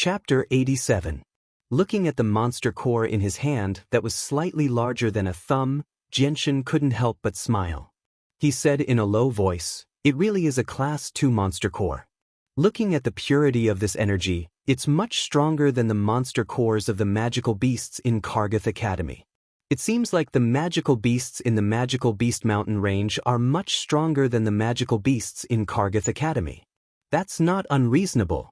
Chapter 87. Looking at the monster core in his hand that was slightly larger than a thumb, Xianxia couldn't help but smile. He said in a low voice, "It really is a Class 2 monster core. Looking at the purity of this energy, it's much stronger than the monster cores of the magical beasts in Kargath Academy. It seems like the magical beasts in the Magical Beast Mountain range are much stronger than the magical beasts in Kargath Academy. That's not unreasonable."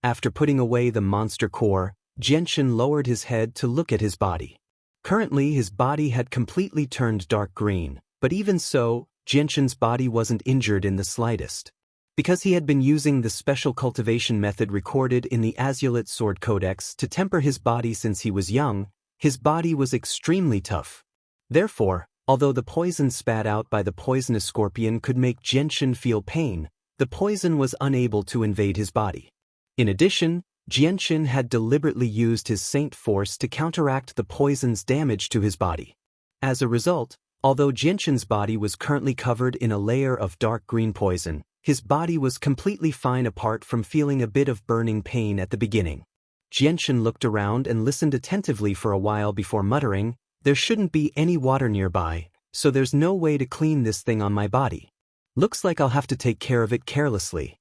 After putting away the monster core, Xianxia lowered his head to look at his body. Currently his body had completely turned dark green, but even so, Xianxia's body wasn't injured in the slightest. Because he had been using the special cultivation method recorded in the Azulate Sword Codex to temper his body since he was young, his body was extremely tough. Therefore, although the poison spat out by the poisonous scorpion could make Xianxia feel pain, the poison was unable to invade his body. In addition, Xianxia had deliberately used his Saint Force to counteract the poison's damage to his body. As a result, although Xianxia's body was currently covered in a layer of dark green poison, his body was completely fine apart from feeling a bit of burning pain at the beginning. Xianxia looked around and listened attentively for a while before muttering, "There shouldn't be any water nearby, so there's no way to clean this thing on my body. Looks like I'll have to take care of it carelessly."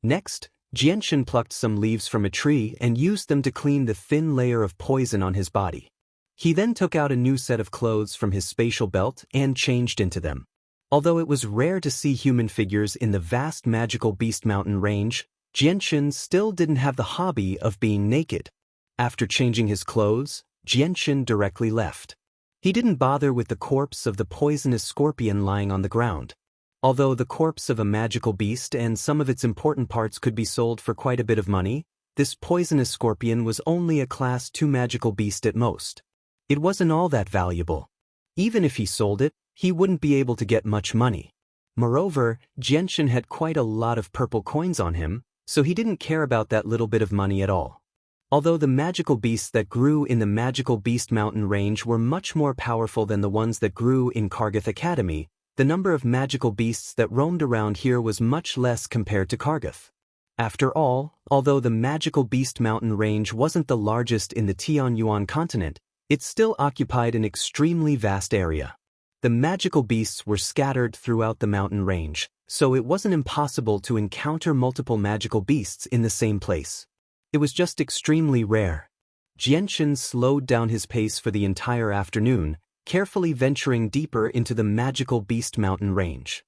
Next, Xianxia plucked some leaves from a tree and used them to clean the thin layer of poison on his body. He then took out a new set of clothes from his spatial belt and changed into them. Although it was rare to see human figures in the vast Magical Beast Mountain range, Xianxia still didn't have the hobby of being naked. After changing his clothes, Xianxia directly left. He didn't bother with the corpse of the poisonous scorpion lying on the ground. Although the corpse of a magical beast and some of its important parts could be sold for quite a bit of money, this poisonous scorpion was only a Class 2 magical beast at most. It wasn't all that valuable. Even if he sold it, he wouldn't be able to get much money. Moreover, Xianxia had quite a lot of purple coins on him, so he didn't care about that little bit of money at all. Although the magical beasts that grew in the Magical Beast Mountain range were much more powerful than the ones that grew in Kargath Academy, the number of magical beasts that roamed around here was much less compared to Kargath. After all, although the Magical Beast Mountain range wasn't the largest in the Tianyuan continent, it still occupied an extremely vast area. The magical beasts were scattered throughout the mountain range, so it wasn't impossible to encounter multiple magical beasts in the same place. It was just extremely rare. Xianxia slowed down his pace for the entire afternoon, carefully venturing deeper into the Magical Beast Mountain range.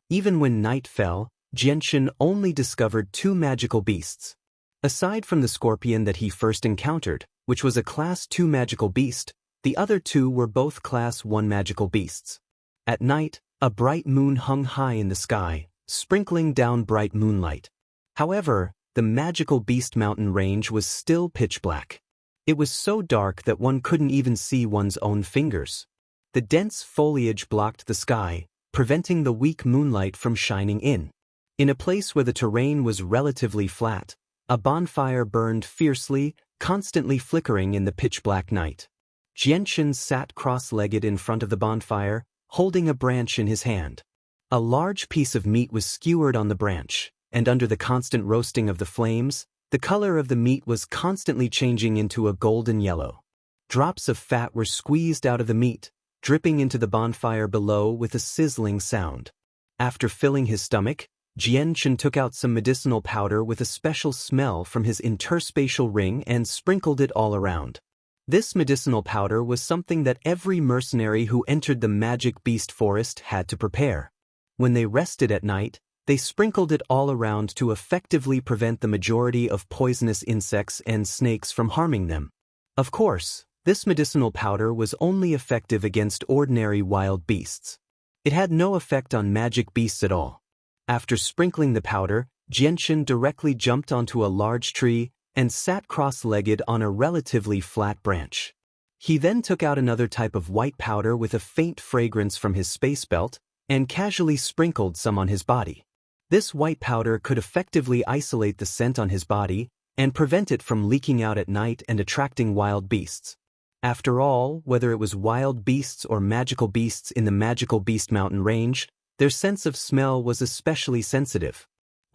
Even when night fell, Xianxia only discovered 2 magical beasts. Aside from the scorpion that he first encountered, which was a Class 2 magical beast, the other 2 were both Class 1 magical beasts. At night, a bright moon hung high in the sky, sprinkling down bright moonlight. However, the Magical Beast Mountain range was still pitch black. It was so dark that one couldn't even see one's own fingers. The dense foliage blocked the sky, preventing the weak moonlight from shining in. In a place where the terrain was relatively flat, a bonfire burned fiercely, constantly flickering in the pitch-black night. Xianxia sat cross-legged in front of the bonfire, holding a branch in his hand. A large piece of meat was skewered on the branch, and under the constant roasting of the flames, the color of the meat was constantly changing into a golden yellow. Drops of fat were squeezed out of the meat, dripping into the bonfire below with a sizzling sound. After filling his stomach, Xianxia took out some medicinal powder with a special smell from his interspatial ring and sprinkled it all around. This medicinal powder was something that every mercenary who entered the Magic Beast Forest had to prepare. When they rested at night, they sprinkled it all around to effectively prevent the majority of poisonous insects and snakes from harming them. Of course, this medicinal powder was only effective against ordinary wild beasts. It had no effect on magic beasts at all. After sprinkling the powder, Xianxia directly jumped onto a large tree and sat cross-legged on a relatively flat branch. He then took out another type of white powder with a faint fragrance from his space belt and casually sprinkled some on his body. This white powder could effectively isolate the scent on his body and prevent it from leaking out at night and attracting wild beasts. After all, whether it was wild beasts or magical beasts in the Magical Beast Mountain range, their sense of smell was especially sensitive.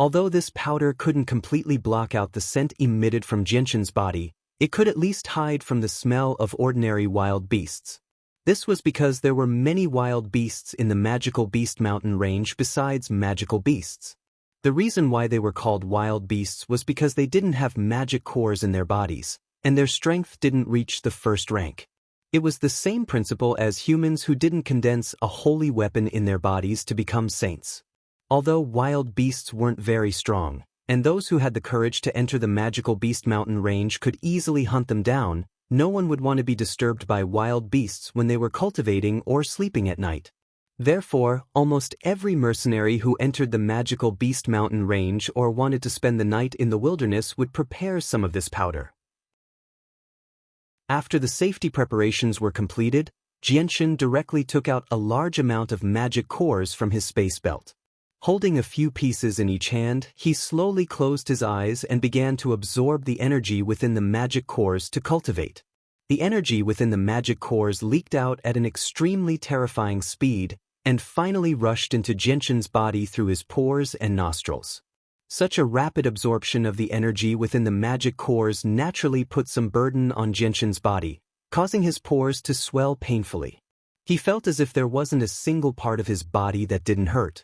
Although this powder couldn't completely block out the scent emitted from Jianxin's body, it could at least hide from the smell of ordinary wild beasts. This was because there were many wild beasts in the Magical Beast Mountain range besides magical beasts. The reason why they were called wild beasts was because they didn't have magic cores in their bodies, and their strength didn't reach the first rank. It was the same principle as humans who didn't condense a holy weapon in their bodies to become saints. Although wild beasts weren't very strong, and those who had the courage to enter the Magical Beast Mountain range could easily hunt them down, no one would want to be disturbed by wild beasts when they were cultivating or sleeping at night. Therefore, almost every mercenary who entered the Magical Beast Mountain range or wanted to spend the night in the wilderness would prepare some of this powder. After the safety preparations were completed, Jianxin directly took out a large amount of magic cores from his space belt. Holding a few pieces in each hand, he slowly closed his eyes and began to absorb the energy within the magic cores to cultivate. The energy within the magic cores leaked out at an extremely terrifying speed and finally rushed into Jianxin's body through his pores and nostrils. Such a rapid absorption of the energy within the magic cores naturally put some burden on Jianxin's body, causing his pores to swell painfully. He felt as if there wasn't a single part of his body that didn't hurt.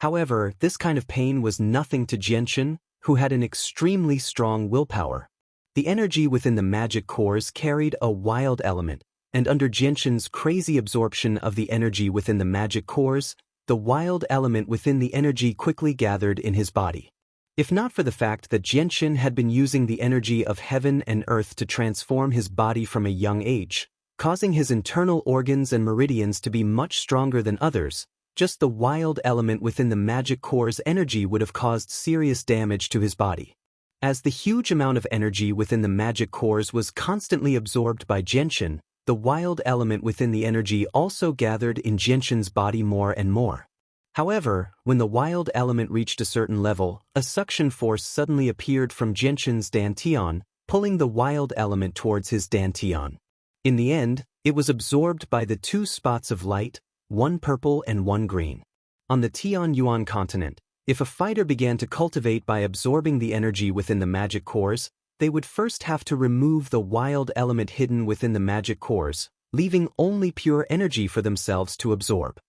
However, this kind of pain was nothing to Jianxin, who had an extremely strong willpower. The energy within the magic cores carried a wild element, and under Jianxin's crazy absorption of the energy within the magic cores, the wild element within the energy quickly gathered in his body. If not for the fact that Jianxin had been using the energy of heaven and earth to transform his body from a young age, causing his internal organs and meridians to be much stronger than others, just the wild element within the magic core's energy would have caused serious damage to his body. As the huge amount of energy within the magic cores was constantly absorbed by Jianxin, the wild element within the energy also gathered in Jianxin's body more and more. However, when the wild element reached a certain level, a suction force suddenly appeared from Jianxin's dantian, pulling the wild element towards his dantian. In the end, it was absorbed by the two spots of light, one purple and one green. On the Tianyuan continent, if a fighter began to cultivate by absorbing the energy within the magic cores, they would first have to remove the wild element hidden within the magic cores, leaving only pure energy for themselves to absorb.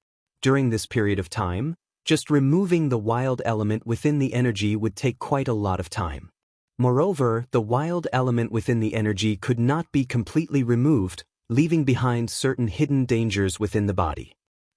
During this period of time, just removing the wild element within the energy would take quite a lot of time. Moreover, the wild element within the energy could not be completely removed, leaving behind certain hidden dangers within the body.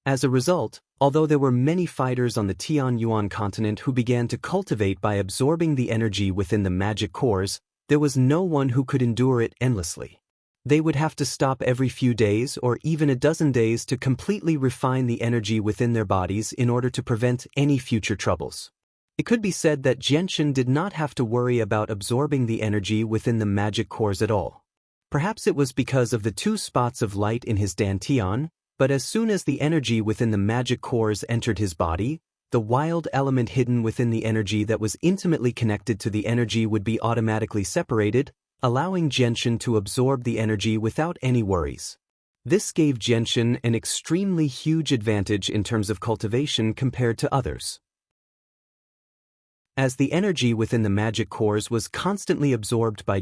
As a result, although there were many fighters on the Tianyuan continent who began to cultivate by absorbing the energy within the magic cores, there was no one who could endure it endlessly. They would have to stop every few days or even a dozen days to completely refine the energy within their bodies in order to prevent any future troubles. It could be said that Jianxin did not have to worry about absorbing the energy within the magic cores at all. Perhaps it was because of the two spots of light in his dantian, but as soon as the energy within the magic cores entered his body, the wild element hidden within the energy that was intimately connected to the energy would be automatically separated, allowing Jianxin to absorb the energy without any worries. This gave Jianxin an extremely huge advantage in terms of cultivation compared to others. As the energy within the magic cores was constantly absorbed by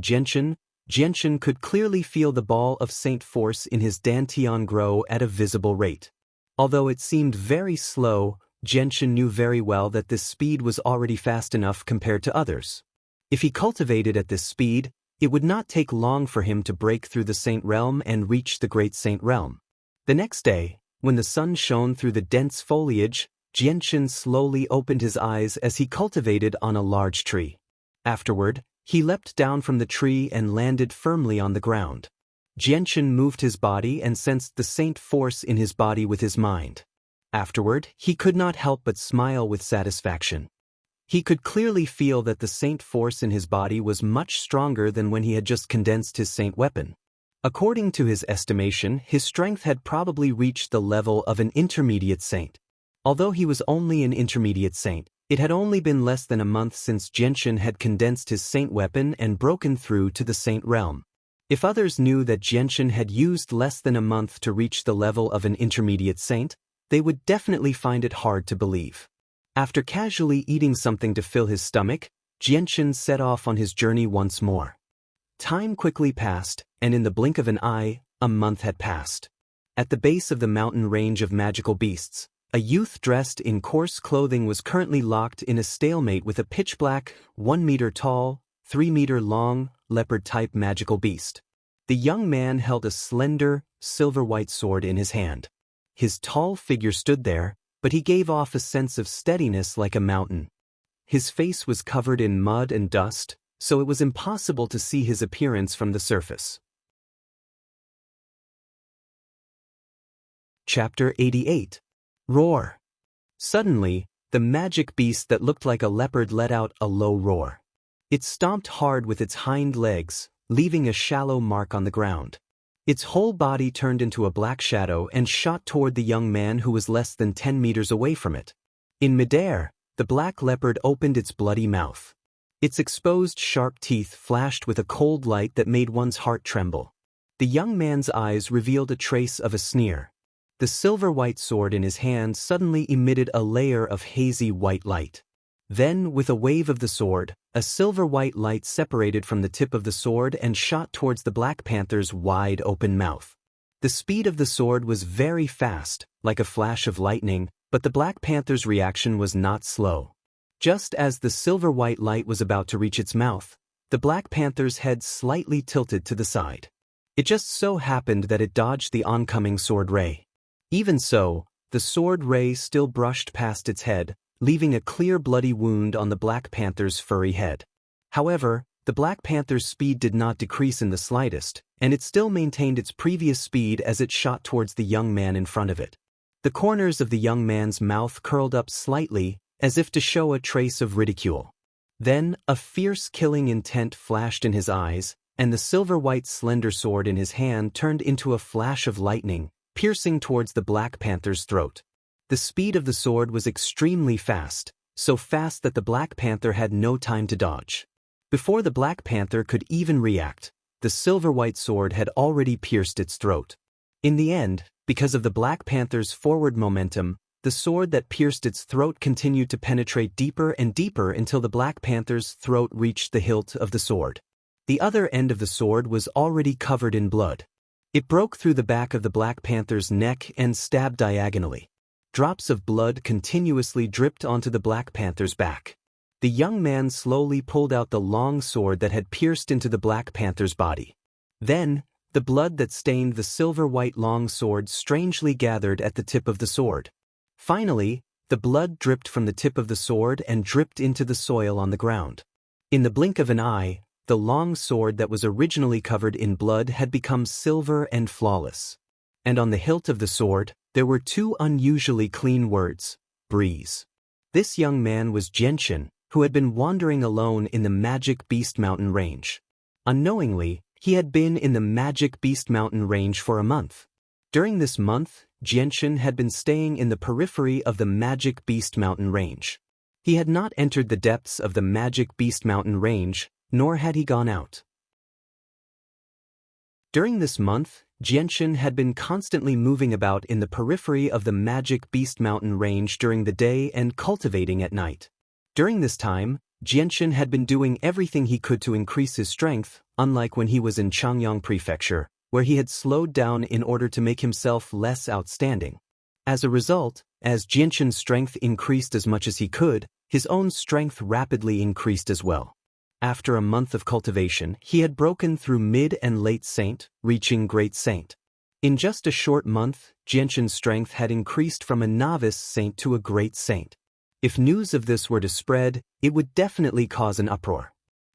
Jianxin could clearly feel the ball of Saint force in his dantian grow at a visible rate. Although it seemed very slow, Jianxin knew very well that this speed was already fast enough compared to others. If he cultivated at this speed, it would not take long for him to break through the Saint realm and reach the Great Saint realm. The next day, when the sun shone through the dense foliage, Jianxin slowly opened his eyes as he cultivated on a large tree. Afterward, he leapt down from the tree and landed firmly on the ground. Jianxin moved his body and sensed the Saint force in his body with his mind. Afterward, he could not help but smile with satisfaction. He could clearly feel that the Saint force in his body was much stronger than when he had just condensed his Saint weapon. According to his estimation, his strength had probably reached the level of an intermediate Saint. Although he was only an intermediate Saint, it had only been less than a month since Jianxin had condensed his Saint weapon and broken through to the Saint realm. If others knew that Jianxin had used less than a month to reach the level of an intermediate Saint, they would definitely find it hard to believe. After casually eating something to fill his stomach, Jianshan set off on his journey once more. Time quickly passed, and in the blink of an eye, a month had passed. At the base of the mountain range of magical beasts, a youth dressed in coarse clothing was currently locked in a stalemate with a pitch-black, 1 meter tall, 3 meter long, leopard-type magical beast. The young man held a slender, silver-white sword in his hand. His tall figure stood there, but he gave off a sense of steadiness like a mountain. His face was covered in mud and dust, so it was impossible to see his appearance from the surface. Chapter 88. Roar. Suddenly, the magic beast that looked like a leopard let out a low roar. It stomped hard with its hind legs, leaving a shallow mark on the ground. Its whole body turned into a black shadow and shot toward the young man who was less than 10 meters away from it. In midair, the black leopard opened its bloody mouth. Its exposed sharp teeth flashed with a cold light that made one's heart tremble. The young man's eyes revealed a trace of a sneer. The silver-white sword in his hand suddenly emitted a layer of hazy white light. Then, with a wave of the sword, a silver-white light separated from the tip of the sword and shot towards the Black Panther's wide-open mouth. The speed of the sword was very fast, like a flash of lightning, but the Black Panther's reaction was not slow. Just as the silver-white light was about to reach its mouth, the Black Panther's head slightly tilted to the side. It just so happened that it dodged the oncoming sword ray. Even so, the sword ray still brushed past its head, leaving a clear bloody wound on the Black Panther's furry head. However, the Black Panther's speed did not decrease in the slightest, and it still maintained its previous speed as it shot towards the young man in front of it. The corners of the young man's mouth curled up slightly, as if to show a trace of ridicule. Then, a fierce killing intent flashed in his eyes, and the silver-white slender sword in his hand turned into a flash of lightning, piercing towards the Black Panther's throat. The speed of the sword was extremely fast, so fast that the Black Panther had no time to dodge. Before the Black Panther could even react, the silver-white sword had already pierced its throat. In the end, because of the Black Panther's forward momentum, the sword that pierced its throat continued to penetrate deeper and deeper until the Black Panther's throat reached the hilt of the sword. The other end of the sword was already covered in blood. It broke through the back of the Black Panther's neck and stabbed diagonally. Drops of blood continuously dripped onto the Black Panther's back. The young man slowly pulled out the long sword that had pierced into the Black Panther's body. Then, the blood that stained the silver-white long sword strangely gathered at the tip of the sword. Finally, the blood dripped from the tip of the sword and dripped into the soil on the ground. In the blink of an eye, the long sword that was originally covered in blood had become silver and flawless. And on the hilt of the sword, there were two unusually clean words: breeze. This young man was Jianshan, who had been wandering alone in the Magic Beast Mountain Range. Unknowingly, he had been in the Magic Beast Mountain Range for a month. During this month, Jianshan had been staying in the periphery of the Magic Beast Mountain Range. He had not entered the depths of the Magic Beast Mountain Range, nor had he gone out. During this month, Jianshan had been constantly moving about in the periphery of the Magic Beast Mountain Range during the day and cultivating at night. During this time, Jianshan had been doing everything he could to increase his strength, unlike when he was in Changyang Prefecture, where he had slowed down in order to make himself less outstanding. As a result, as Jianshan's strength increased as much as he could, his own strength rapidly increased as well. After a month of cultivation, he had broken through mid and late saint, reaching great saint. In just a short month, Jianshan's strength had increased from a novice saint to a great saint. If news of this were to spread, it would definitely cause an uproar.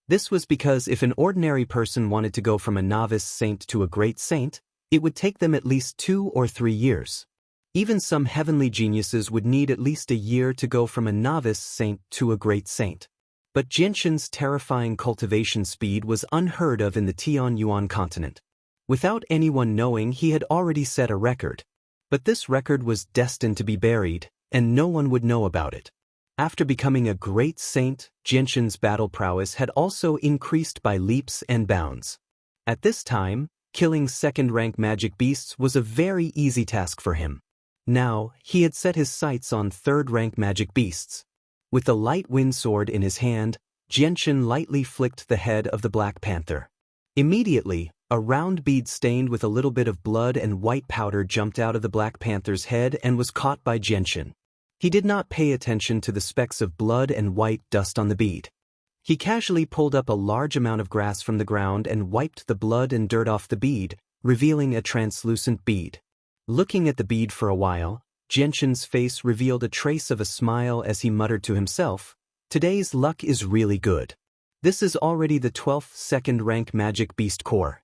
This was because if an ordinary person wanted to go from a novice saint to a great saint, it would take them at least 2 or 3 years. Even some heavenly geniuses would need at least a year to go from a novice saint to a great saint. But Jianshan's terrifying cultivation speed was unheard of in the Tianyuan continent. Without anyone knowing, he had already set a record. But this record was destined to be buried, and no one would know about it. After becoming a great saint, Jianshan's battle prowess had also increased by leaps and bounds. At this time, killing second-rank magic beasts was a very easy task for him. Now, he had set his sights on third-rank magic beasts. With the light wind sword in his hand, Xianxia lightly flicked the head of the Black Panther. Immediately, a round bead stained with a little bit of blood and white powder jumped out of the Black Panther's head and was caught by Xianxia. He did not pay attention to the specks of blood and white dust on the bead. He casually pulled up a large amount of grass from the ground and wiped the blood and dirt off the bead, revealing a translucent bead. Looking at the bead for a while, Xianxia's face revealed a trace of a smile as he muttered to himself, "Today's luck is really good. This is already the 12th second-rank Magic Beast Core."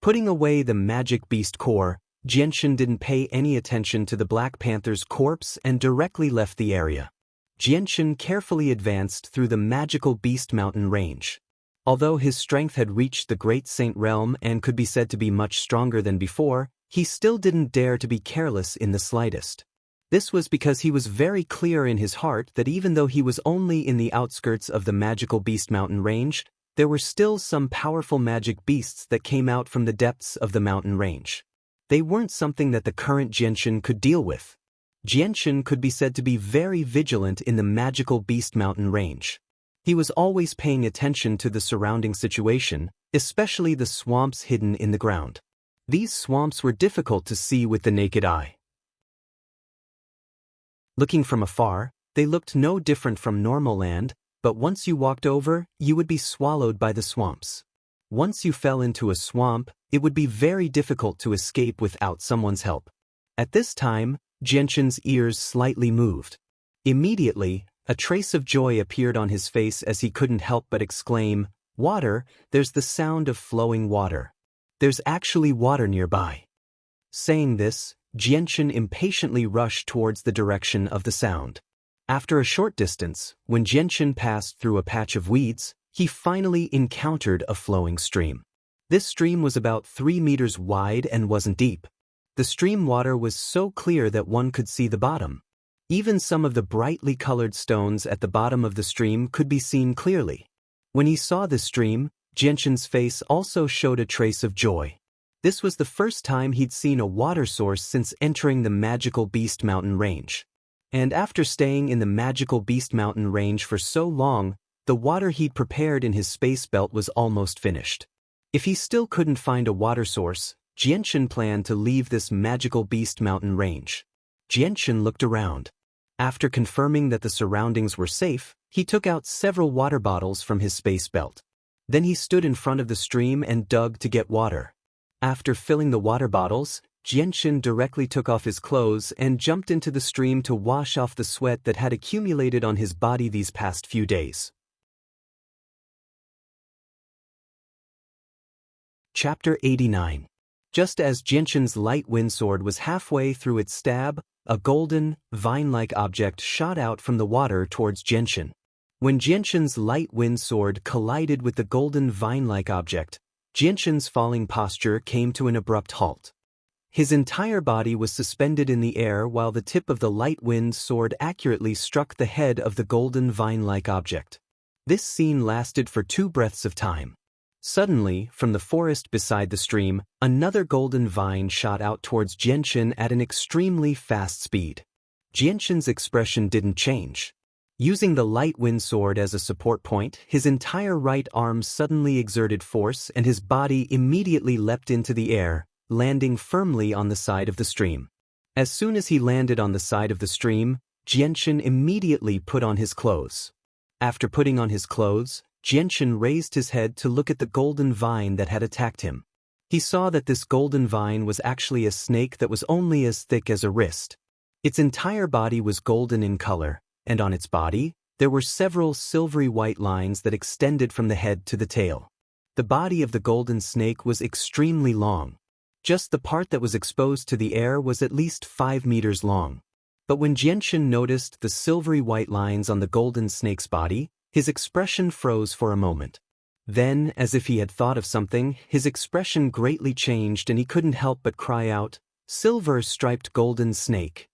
Putting away the Magic Beast Core, Xianxia didn't pay any attention to the Black Panther's corpse and directly left the area. Xianxia carefully advanced through the magical Beast Mountain range. Although his strength had reached the Great Saint Realm and could be said to be much stronger than before, he still didn't dare to be careless in the slightest. This was because he was very clear in his heart that even though he was only in the outskirts of the magical Beast Mountain range, there were still some powerful magic beasts that came out from the depths of the mountain range. They weren't something that the current Xianxia could deal with. Xianxia could be said to be very vigilant in the magical Beast Mountain range. He was always paying attention to the surrounding situation, especially the swamps hidden in the ground. These swamps were difficult to see with the naked eye. Looking from afar, they looked no different from normal land, but once you walked over, you would be swallowed by the swamps. Once you fell into a swamp, it would be very difficult to escape without someone's help. At this time, Xianxia's ears slightly moved. Immediately, a trace of joy appeared on his face as he couldn't help but exclaim, "Water, there's the sound of flowing water. There's actually water nearby." Saying this, Xianxia impatiently rushed towards the direction of the sound. After a short distance, when Xianxia passed through a patch of weeds, he finally encountered a flowing stream. This stream was about 3 meters wide and wasn't deep. The stream water was so clear that one could see the bottom. Even some of the brightly colored stones at the bottom of the stream could be seen clearly. When he saw the stream, Xianxia's face also showed a trace of joy. This was the first time he'd seen a water source since entering the magical Beast Mountain range. And after staying in the magical Beast Mountain range for so long, the water he'd prepared in his space belt was almost finished. If he still couldn't find a water source, Xianxia planned to leave this magical Beast Mountain range. Xianxia looked around. After confirming that the surroundings were safe, he took out several water bottles from his space belt. Then he stood in front of the stream and dug to get water. After filling the water bottles, Xianxia directly took off his clothes and jumped into the stream to wash off the sweat that had accumulated on his body these past few days. Chapter 89. Just as Xianxia's light wind sword was halfway through its stab, a golden, vine-like object shot out from the water towards Xianxia. When Xianxia's light wind sword collided with the golden vine-like object, Xianxia's falling posture came to an abrupt halt. His entire body was suspended in the air while the tip of the light wind sword accurately struck the head of the golden vine-like object. This scene lasted for 2 breaths of time. Suddenly, from the forest beside the stream, another golden vine shot out towards Xianxia at an extremely fast speed. Xianxia's expression didn't change. Using the light wind sword as a support point, his entire right arm suddenly exerted force and his body immediately leapt into the air, landing firmly on the side of the stream. As soon as he landed on the side of the stream, Xianxia immediately put on his clothes. After putting on his clothes, Xianxia raised his head to look at the golden vine that had attacked him. He saw that this golden vine was actually a snake that was only as thick as a wrist. Its entire body was golden in color, and on its body, there were several silvery white lines that extended from the head to the tail. The body of the golden snake was extremely long. Just the part that was exposed to the air was at least 5 meters long. But when Xianxia noticed the silvery white lines on the golden snake's body, his expression froze for a moment. Then, as if he had thought of something, his expression greatly changed and he couldn't help but cry out, "Silver-striped golden snake!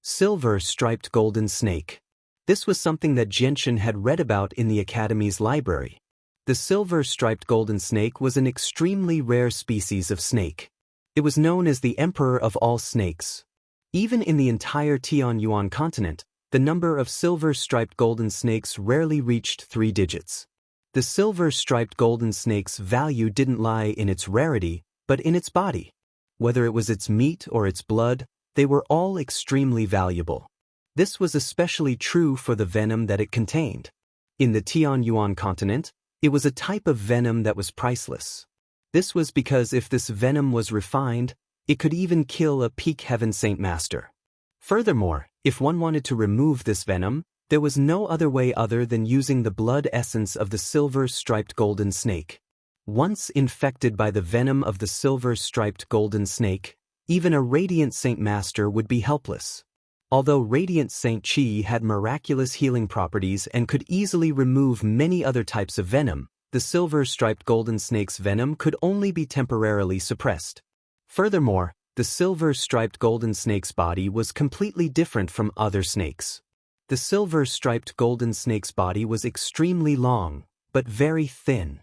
Silver-striped golden snake!" This was something that Xianxia had read about in the Academy's library. The silver-striped golden snake was an extremely rare species of snake. It was known as the Emperor of all snakes. Even in the entire Tianyuan continent, the number of silver-striped golden snakes rarely reached 3 digits. The silver-striped golden snake's value didn't lie in its rarity, but in its body. Whether it was its meat or its blood, they were all extremely valuable. This was especially true for the venom that it contained. In the Tianyuan continent, it was a type of venom that was priceless. This was because if this venom was refined, it could even kill a peak Heaven Saint Master. Furthermore, if one wanted to remove this venom, there was no other way other than using the blood essence of the silver-striped golden snake. Once infected by the venom of the silver-striped golden snake, even a Radiant Saint Master would be helpless. Although Radiant Saint Qi had miraculous healing properties and could easily remove many other types of venom, the silver-striped golden snake's venom could only be temporarily suppressed. Furthermore, the silver-striped golden snake's body was completely different from other snakes. The silver-striped golden snake's body was extremely long, but very thin.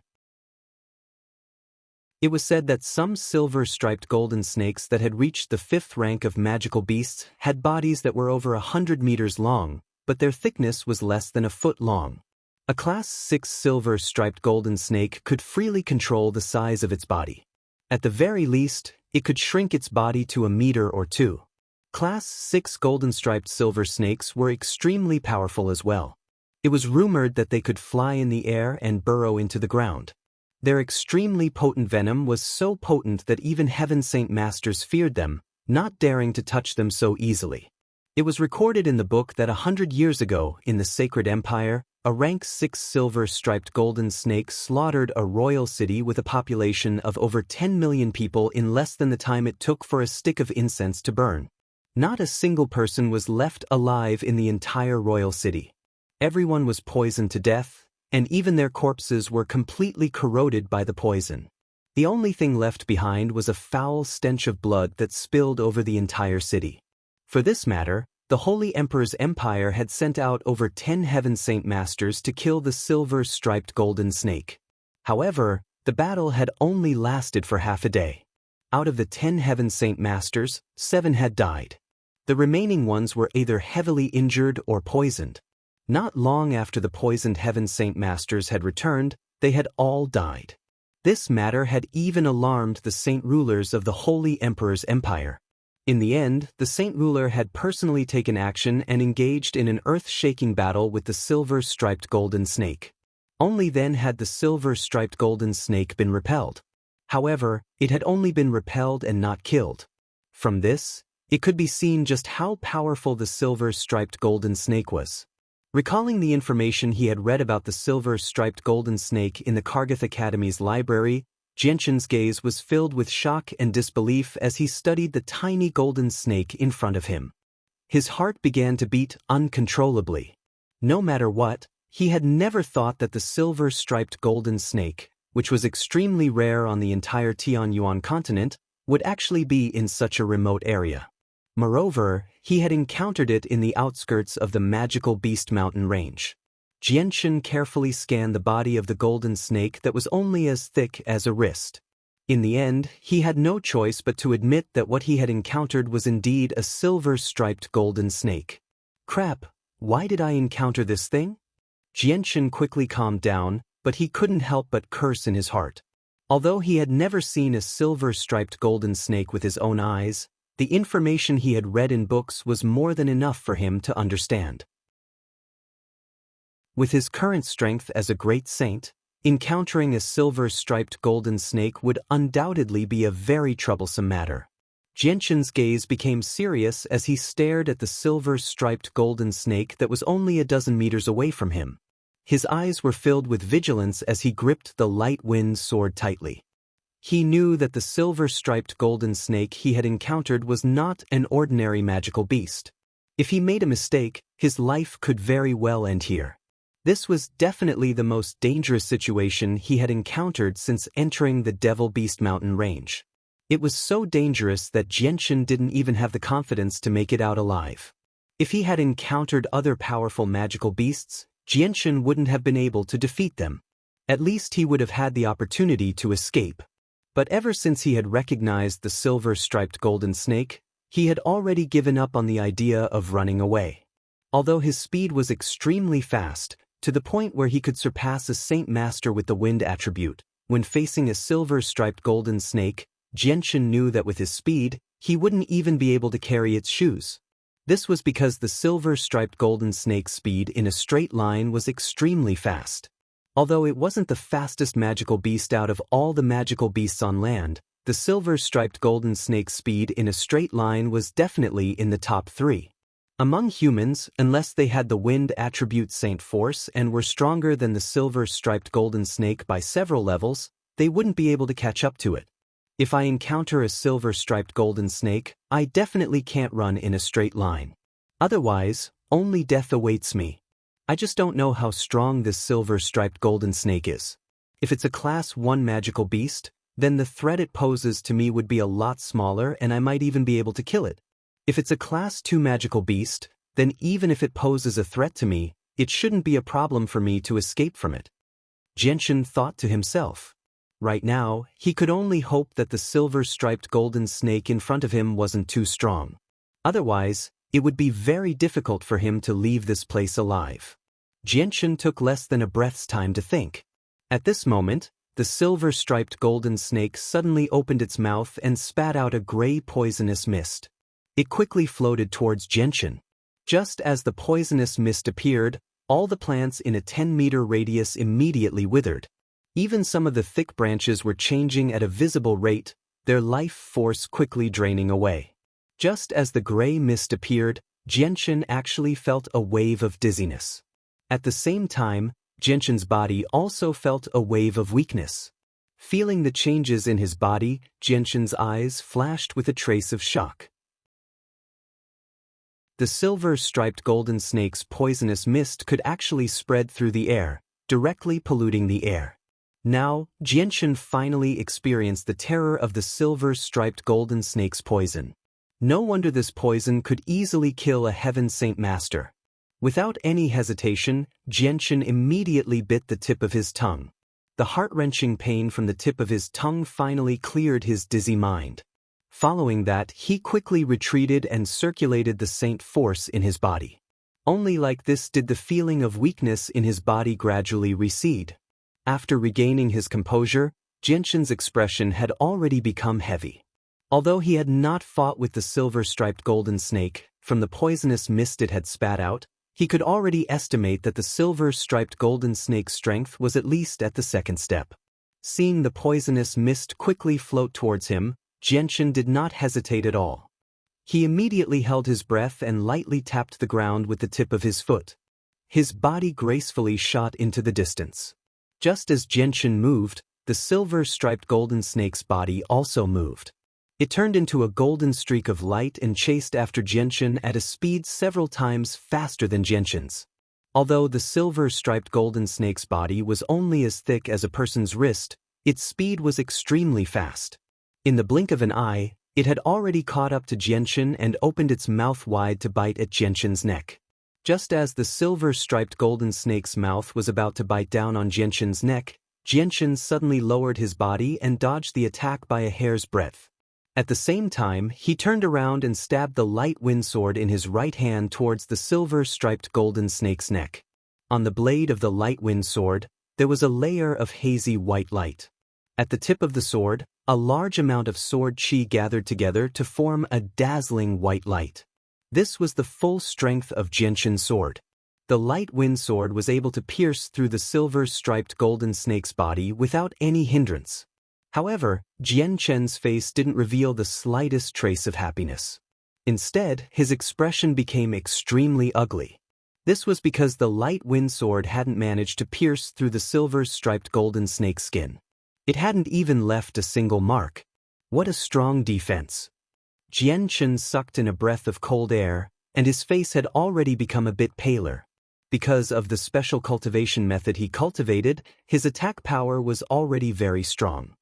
It was said that some silver-striped golden snakes that had reached the 5th rank of magical beasts had bodies that were over 100 meters long, but their thickness was less than a foot long. A Class 6 silver-striped golden snake could freely control the size of its body. At the very least, it could shrink its body to a meter or 2. Class 6 golden-striped silver snakes were extremely powerful as well. It was rumored that they could fly in the air and burrow into the ground. Their extremely potent venom was so potent that even Heaven Saint Masters feared them, not daring to touch them so easily. It was recorded in the book that 100 years ago, in the Sacred Empire, a rank 6 silver-striped golden snake slaughtered a royal city with a population of over 10 million people in less than the time it took for a stick of incense to burn. Not a single person was left alive in the entire royal city. Everyone was poisoned to death, and even their corpses were completely corroded by the poison. The only thing left behind was a foul stench of blood that spilled over the entire city. For this matter, the Holy Emperor's empire had sent out over 10 Heaven Saint Masters to kill the silver-striped golden snake. However, the battle had only lasted for half a day. Out of the 10 Heaven Saint Masters, 7 had died. The remaining ones were either heavily injured or poisoned. Not long after the poisoned Heaven Saint Masters had returned, they had all died. This matter had even alarmed the saint rulers of the Holy Emperor's empire. In the end, the saint ruler had personally taken action and engaged in an earth-shaking battle with the silver-striped golden snake. Only then had the silver-striped golden snake been repelled. However, it had only been repelled and not killed. From this, it could be seen just how powerful the silver-striped golden snake was. Recalling the information he had read about the silver-striped golden snake in the Kargath Academy's library, Xianxian's gaze was filled with shock and disbelief as he studied the tiny golden snake in front of him. His heart began to beat uncontrollably. No matter what, he had never thought that the silver-striped golden snake, which was extremely rare on the entire Tianyuan continent, would actually be in such a remote area. Moreover, he had encountered it in the outskirts of the magical Beast Mountain range. Xianxian carefully scanned the body of the golden snake that was only as thick as a wrist. In the end, he had no choice but to admit that what he had encountered was indeed a silver-striped golden snake. Crap, why did I encounter this thing? Xianxian quickly calmed down, but he couldn't help but curse in his heart. Although he had never seen a silver-striped golden snake with his own eyes, the information he had read in books was more than enough for him to understand. With his current strength as a great saint, encountering a silver-striped golden snake would undoubtedly be a very troublesome matter. Xianxian's gaze became serious as he stared at the silver-striped golden snake that was only a dozen meters away from him. His eyes were filled with vigilance as he gripped the light wind sword tightly. He knew that the silver-striped golden snake he had encountered was not an ordinary magical beast. If he made a mistake, his life could very well end here. This was definitely the most dangerous situation he had encountered since entering the Devil Beast Mountain range. It was so dangerous that Xianxian didn't even have the confidence to make it out alive. If he had encountered other powerful magical beasts, Xianxian wouldn't have been able to defeat them. At least he would have had the opportunity to escape. But ever since he had recognized the silver-striped golden snake, he had already given up on the idea of running away. Although his speed was extremely fast, to the point where he could surpass a Saint Master with the wind attribute, when facing a silver-striped golden snake, Xianxia knew that with his speed, he wouldn't even be able to carry its shoes. This was because the silver-striped golden snake's speed in a straight line was extremely fast. Although it wasn't the fastest magical beast out of all the magical beasts on land, the silver-striped golden snake's speed in a straight line was definitely in the top 3. Among humans, unless they had the wind attribute Saint Force and were stronger than the silver-striped golden snake by several levels, they wouldn't be able to catch up to it. If I encounter a silver-striped golden snake, I definitely can't run in a straight line. Otherwise, only death awaits me. I just don't know how strong this silver-striped golden snake is. If it's a Class 1 magical beast, then the threat it poses to me would be a lot smaller and I might even be able to kill it. If it's a Class 2 magical beast, then even if it poses a threat to me, it shouldn't be a problem for me to escape from it. Xianxia thought to himself. Right now, he could only hope that the silver-striped golden snake in front of him wasn't too strong. Otherwise, it would be very difficult for him to leave this place alive. Xianxia took less than a breath's time to think. At this moment, the silver-striped golden snake suddenly opened its mouth and spat out a gray poisonous mist. It quickly floated towards Xianxia. Just as the poisonous mist appeared, all the plants in a 10-meter radius immediately withered. Even some of the thick branches were changing at a visible rate, their life force quickly draining away. Just as the gray mist appeared, Xianxia actually felt a wave of dizziness. At the same time, Xianxia's body also felt a wave of weakness. Feeling the changes in his body, Xianxia's eyes flashed with a trace of shock. The silver-striped golden snake's poisonous mist could actually spread through the air, directly polluting the air. Now, Xianxia finally experienced the terror of the silver-striped golden snake's poison. No wonder this poison could easily kill a Heaven Saint Master. Without any hesitation, Xianxia immediately bit the tip of his tongue. The heart-wrenching pain from the tip of his tongue finally cleared his dizzy mind. Following that, he quickly retreated and circulated the Saint Force in his body. Only like this did the feeling of weakness in his body gradually recede. After regaining his composure, Xianxia's expression had already become heavy. Although he had not fought with the silver-striped golden snake, from the poisonous mist it had spat out, he could already estimate that the silver-striped golden snake's strength was at least at the second step. Seeing the poisonous mist quickly float towards him, Xianxia did not hesitate at all. He immediately held his breath and lightly tapped the ground with the tip of his foot. His body gracefully shot into the distance. Just as Xianxia moved, the silver-striped golden snake's body also moved. It turned into a golden streak of light and chased after Xianxia at a speed several times faster than Xianxia's. Although the silver-striped golden snake's body was only as thick as a person's wrist, its speed was extremely fast. In the blink of an eye, it had already caught up to Xianxia and opened its mouth wide to bite at Xianxia's neck. Just as the silver-striped golden snake's mouth was about to bite down on Xianxia's neck, Xianxia suddenly lowered his body and dodged the attack by a hair's breadth. At the same time, he turned around and stabbed the light wind sword in his right hand towards the silver-striped golden snake's neck. On the blade of the light wind sword, there was a layer of hazy white light. At the tip of the sword, a large amount of sword chi gathered together to form a dazzling white light. This was the full strength of Xianxia's sword. The light wind sword was able to pierce through the silver-striped golden snake's body without any hindrance. However, Xianxia's face didn't reveal the slightest trace of happiness. Instead, his expression became extremely ugly. This was because the light wind sword hadn't managed to pierce through the silver-striped golden snake's skin. It hadn't even left a single mark. What a strong defense. Xianxia sucked in a breath of cold air, and his face had already become a bit paler. Because of the special cultivation method he cultivated, his attack power was already very strong.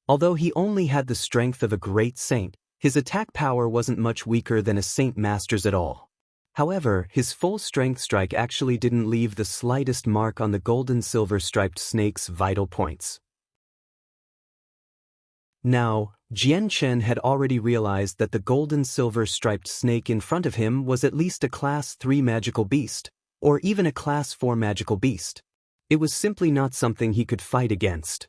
Although he only had the strength of a great saint, his attack power wasn't much weaker than a Saint Master's at all. However, his full-strength strike actually didn't leave the slightest mark on the golden silver-striped snake's vital points. Now, Xianxia had already realized that the golden-silver striped snake in front of him was at least a Class 3 magical beast, or even a Class 4 magical beast. It was simply not something he could fight against.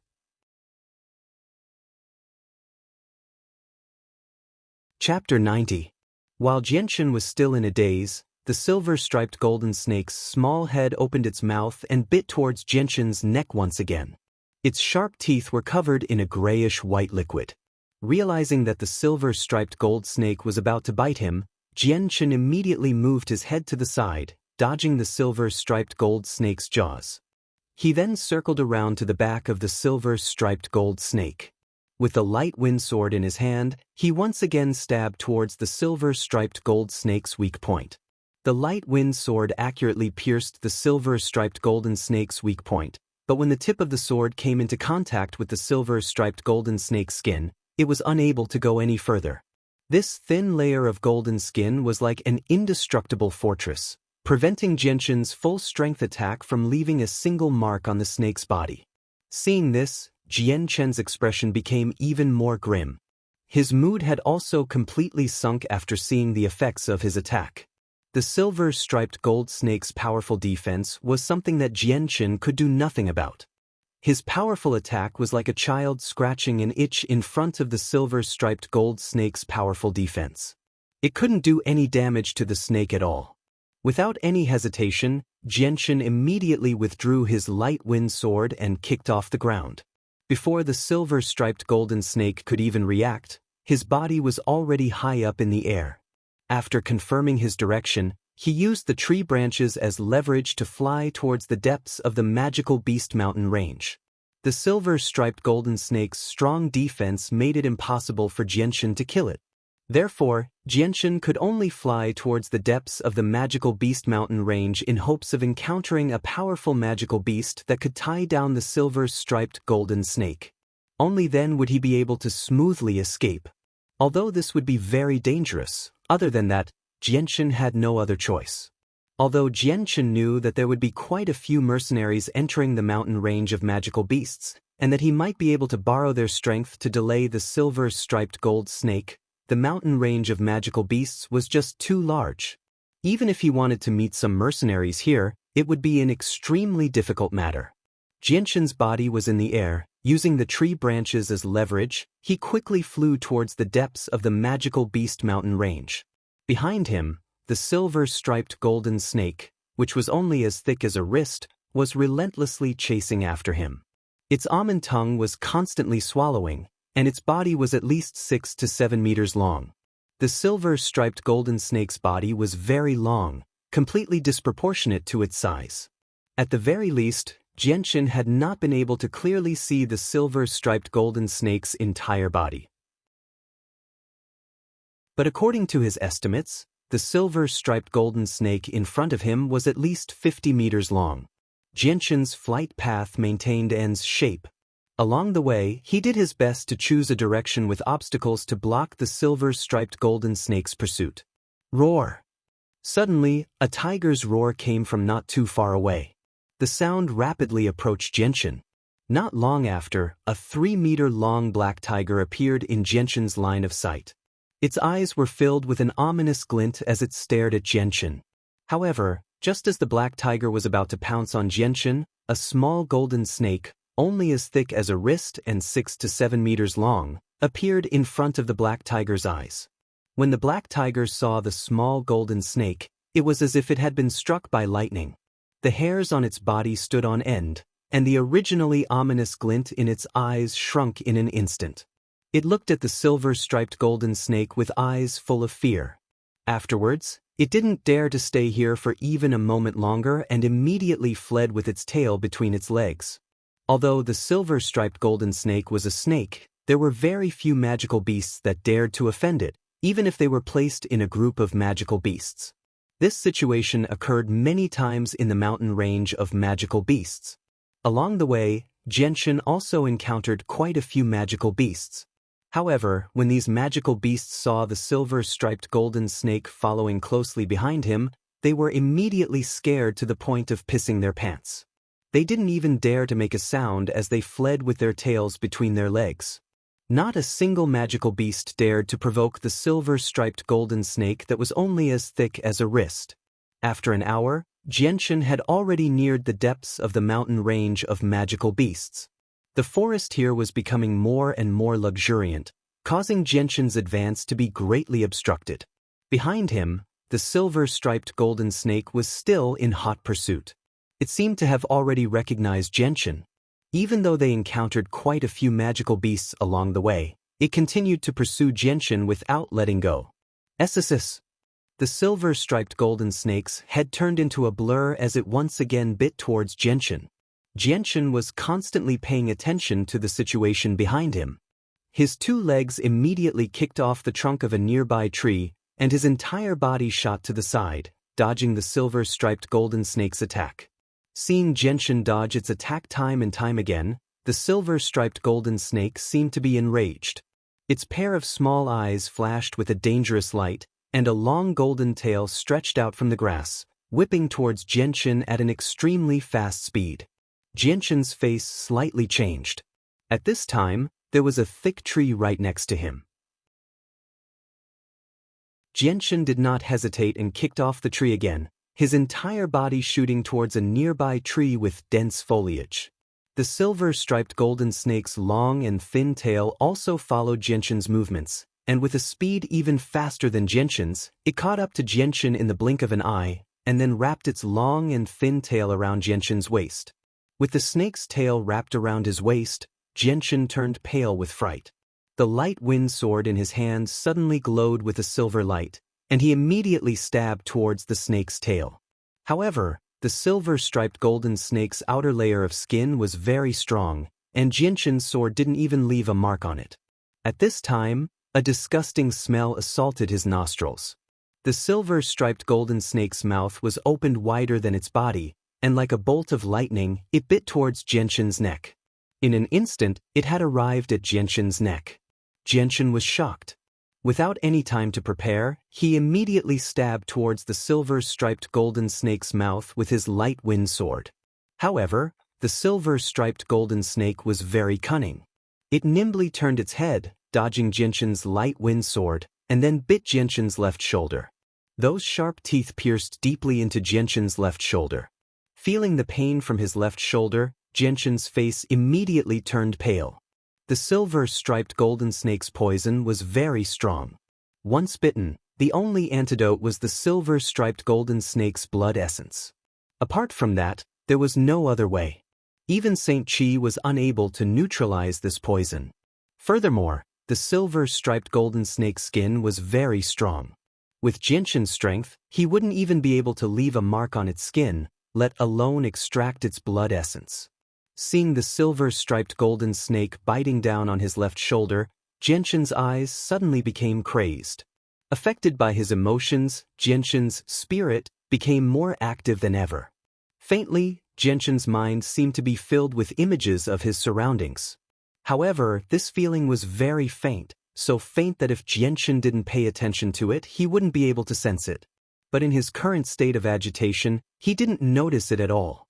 Chapter 90. While Xianxia was still in a daze, the silver-striped golden snake's small head opened its mouth and bit towards Xianxia's neck once again. Its sharp teeth were covered in a grayish-white liquid. Realizing that the silver-striped gold snake was about to bite him, Xianxia immediately moved his head to the side, dodging the silver-striped gold snake's jaws. He then circled around to the back of the silver-striped gold snake. With the light wind sword in his hand, he once again stabbed towards the silver-striped gold snake's weak point. The light wind sword accurately pierced the silver-striped golden snake's weak point, but when the tip of the sword came into contact with the silver-striped golden snake's skin, it was unable to go any further. This thin layer of golden skin was like an indestructible fortress, preventing Xianxia's full-strength attack from leaving a single mark on the snake's body. Seeing this, Xianxia's expression became even more grim. His mood had also completely sunk after seeing the effects of his attack. The silver-striped gold snake's powerful defense was something that Xianxia could do nothing about. His powerful attack was like a child scratching an itch in front of the silver-striped gold snake's powerful defense. It couldn't do any damage to the snake at all. Without any hesitation, Xianxia immediately withdrew his light wind sword and kicked off the ground. Before the silver-striped golden snake could even react, his body was already high up in the air. After confirming his direction, he used the tree branches as leverage to fly towards the depths of the magical beast mountain range. The silver-striped golden snake's strong defense made it impossible for Xianxia to kill it. Therefore, Xianxia could only fly towards the depths of the magical beast mountain range in hopes of encountering a powerful magical beast that could tie down the silver-striped golden snake. Only then would he be able to smoothly escape. Although this would be very dangerous, other than that, Xianxia had no other choice. Although Xianxia knew that there would be quite a few mercenaries entering the mountain range of magical beasts, and that he might be able to borrow their strength to delay the silver-striped gold snake, the mountain range of magical beasts was just too large. Even if he wanted to meet some mercenaries here, it would be an extremely difficult matter. Xianxia's body was in the air. Using the tree branches as leverage, he quickly flew towards the depths of the magical beast mountain range. Behind him, the silver-striped golden snake, which was only as thick as a wrist, was relentlessly chasing after him. Its almond tongue was constantly swallowing, and its body was at least 6 to 7 meters long. The silver-striped golden snake's body was very long, completely disproportionate to its size. At the very least, Xianxia had not been able to clearly see the silver-striped golden snake's entire body. But according to his estimates, the silver-striped golden snake in front of him was at least 50 meters long. Xianxia's flight path maintained N's shape. Along the way, he did his best to choose a direction with obstacles to block the silver-striped golden snake's pursuit. Roar! Suddenly, a tiger's roar came from not too far away. The sound rapidly approached Xianxia. Not long after, a 3-meter-long black tiger appeared in Xianxia's line of sight. Its eyes were filled with an ominous glint as it stared at Xianxia. However, just as the black tiger was about to pounce on Xianxia, a small golden snake, only as thick as a wrist and 6 to 7 meters long, appeared in front of the black tiger's eyes. When the black tiger saw the small golden snake, it was as if it had been struck by lightning. The hairs on its body stood on end, and the originally ominous glint in its eyes shrunk in an instant. It looked at the silver-striped golden snake with eyes full of fear. Afterwards, it didn't dare to stay here for even a moment longer and immediately fled with its tail between its legs. Although the silver-striped golden snake was a snake, there were very few magical beasts that dared to offend it, even if they were placed in a group of magical beasts. This situation occurred many times in the mountain range of magical beasts. Along the way, Xianxia also encountered quite a few magical beasts. However, when these magical beasts saw the silver-striped golden snake following closely behind him, they were immediately scared to the point of pissing their pants. They didn't even dare to make a sound as they fled with their tails between their legs. Not a single magical beast dared to provoke the silver-striped golden snake that was only as thick as a wrist. After an hour, Xianxia had already neared the depths of the mountain range of magical beasts. The forest here was becoming more and more luxuriant, causing Xianxia's advance to be greatly obstructed. Behind him, the silver-striped golden snake was still in hot pursuit. It seemed to have already recognized Xianxia. Even though they encountered quite a few magical beasts along the way, it continued to pursue Xianxia without letting go. Esses. The silver-striped golden snake's head turned into a blur as it once again bit towards Xianxia. Xianxia was constantly paying attention to the situation behind him. His two legs immediately kicked off the trunk of a nearby tree, and his entire body shot to the side, dodging the silver-striped golden snake's attack. Seeing Xianxia dodge its attack time and time again, the silver-striped golden snake seemed to be enraged. Its pair of small eyes flashed with a dangerous light, and a long golden tail stretched out from the grass, whipping towards Xianxia at an extremely fast speed. Xianxia's face slightly changed. At this time, there was a thick tree right next to him. Xianxia did not hesitate and kicked off the tree again, his entire body shooting towards a nearby tree with dense foliage. The silver-striped golden snake's long and thin tail also followed Xianxia's movements, and with a speed even faster than Xianxia's, it caught up to Xianxia in the blink of an eye, and then wrapped its long and thin tail around Xianxia's waist. With the snake's tail wrapped around his waist, Xianxia turned pale with fright. The light wind sword in his hand suddenly glowed with a silver light, and he immediately stabbed towards the snake's tail. However, the silver-striped golden snake's outer layer of skin was very strong, and Xianxia's sword didn't even leave a mark on it. At this time, a disgusting smell assaulted his nostrils. The silver-striped golden snake's mouth was opened wider than its body, and like a bolt of lightning, it bit towards Xianxia's neck. In an instant, it had arrived at Xianxia's neck. Xianxia was shocked. Without any time to prepare, he immediately stabbed towards the silver-striped golden snake's mouth with his light wind sword. However, the silver-striped golden snake was very cunning. It nimbly turned its head, dodging Xianxia's light wind sword, and then bit Xianxia's left shoulder. Those sharp teeth pierced deeply into Xianxia's left shoulder. Feeling the pain from his left shoulder, Xianxia's face immediately turned pale. The silver-striped golden snake's poison was very strong. Once bitten, the only antidote was the silver-striped golden snake's blood essence. Apart from that, there was no other way. Even Saint Qi was unable to neutralize this poison. Furthermore, the silver-striped golden snake's skin was very strong. With Xianxia's strength, he wouldn't even be able to leave a mark on its skin, let alone extract its blood essence. Seeing the silver-striped golden snake biting down on his left shoulder, Xianxia's eyes suddenly became crazed. Affected by his emotions, Xianxia's spirit became more active than ever. Faintly, Xianxia's mind seemed to be filled with images of his surroundings. However, this feeling was very faint, so faint that if Xianxia didn't pay attention to it, he wouldn't be able to sense it. But in his current state of agitation, he didn't notice it at all.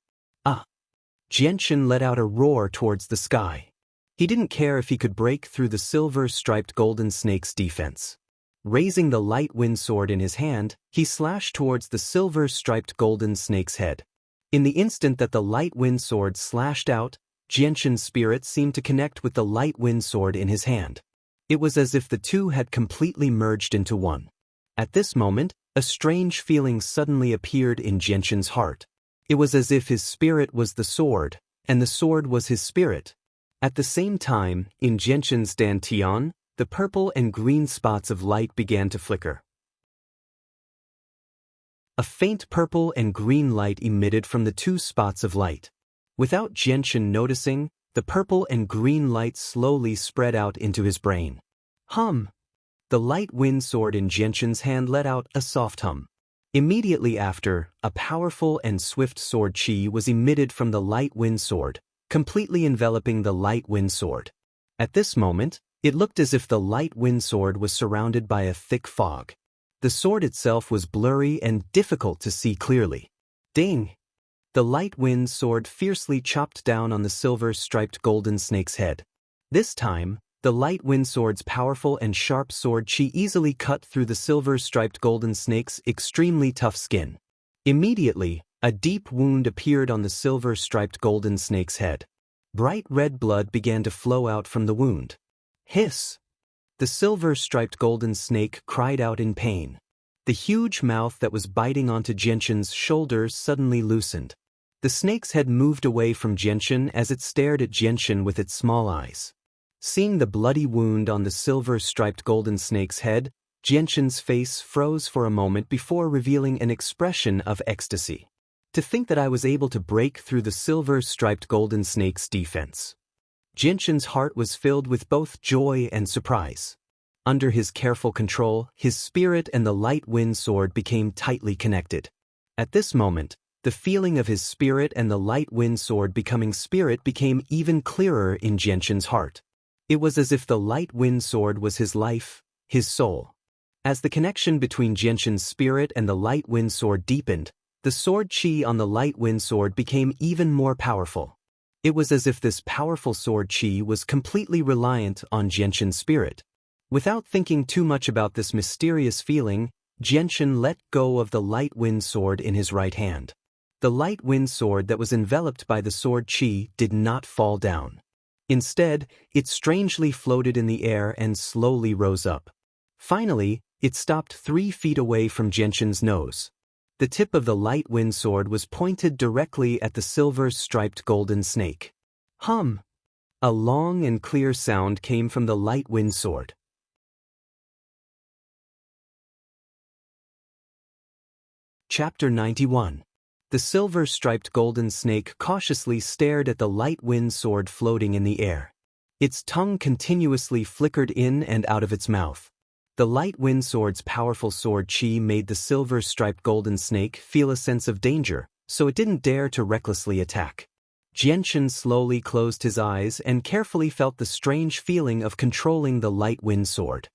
Xianxia let out a roar towards the sky. He didn't care if he could break through the silver-striped golden snake's defense. Raising the light wind sword in his hand, he slashed towards the silver-striped golden snake's head. In the instant that the light wind sword slashed out, Xianxia's spirit seemed to connect with the light wind sword in his hand. It was as if the two had completely merged into one. At this moment, a strange feeling suddenly appeared in Xianxia's heart. It was as if his spirit was the sword, and the sword was his spirit. At the same time, in Xianxia's dantian, the purple and green spots of light began to flicker. A faint purple and green light emitted from the two spots of light. Without Xianxia noticing, the purple and green light slowly spread out into his brain. Hum! The light wind sword in Xianxia's hand let out a soft hum. Immediately after, a powerful and swift sword qi was emitted from the light wind sword, completely enveloping the light wind sword. At this moment, it looked as if the light wind sword was surrounded by a thick fog. The sword itself was blurry and difficult to see clearly. Ding! The light wind sword fiercely chopped down on the silver-striped golden snake's head. This time, The light wind sword's powerful and sharp sword chi easily cut through the silver-striped golden snake's extremely tough skin. Immediately, a deep wound appeared on the silver-striped golden snake's head. Bright red blood began to flow out from the wound. Hiss! The silver-striped golden snake cried out in pain. The huge mouth that was biting onto Jianxin's shoulder suddenly loosened. The snake's head moved away from Jianxin as it stared at Jianxin with its small eyes. Seeing the bloody wound on the silver-striped golden snake's head, Jianxin's face froze for a moment before revealing an expression of ecstasy. To think that I was able to break through the silver-striped golden snake's defense. Jianxin's heart was filled with both joy and surprise. Under his careful control, his spirit and the light wind sword became tightly connected. At this moment, the feeling of his spirit and the light wind sword becoming spirit became even clearer in Jianxin's heart. It was as if the light wind sword was his life, his soul. As the connection between Jianxin's spirit and the light wind sword deepened, the sword chi on the light wind sword became even more powerful. It was as if this powerful sword chi was completely reliant on Jianxin's spirit. Without thinking too much about this mysterious feeling, Jianxin let go of the light wind sword in his right hand. The light wind sword that was enveloped by the sword chi did not fall down. Instead, it strangely floated in the air and slowly rose up. Finally, it stopped 3 feet away from Jianxin's nose. The tip of the light wind sword was pointed directly at the silver-striped golden snake. Hum! A long and clear sound came from the light wind sword. Chapter 91. The silver-striped golden snake cautiously stared at the light wind sword floating in the air. Its tongue continuously flickered in and out of its mouth. The light wind sword's powerful sword chi made the silver-striped golden snake feel a sense of danger, so it didn't dare to recklessly attack. Jianxin slowly closed his eyes and carefully felt the strange feeling of controlling the light wind sword.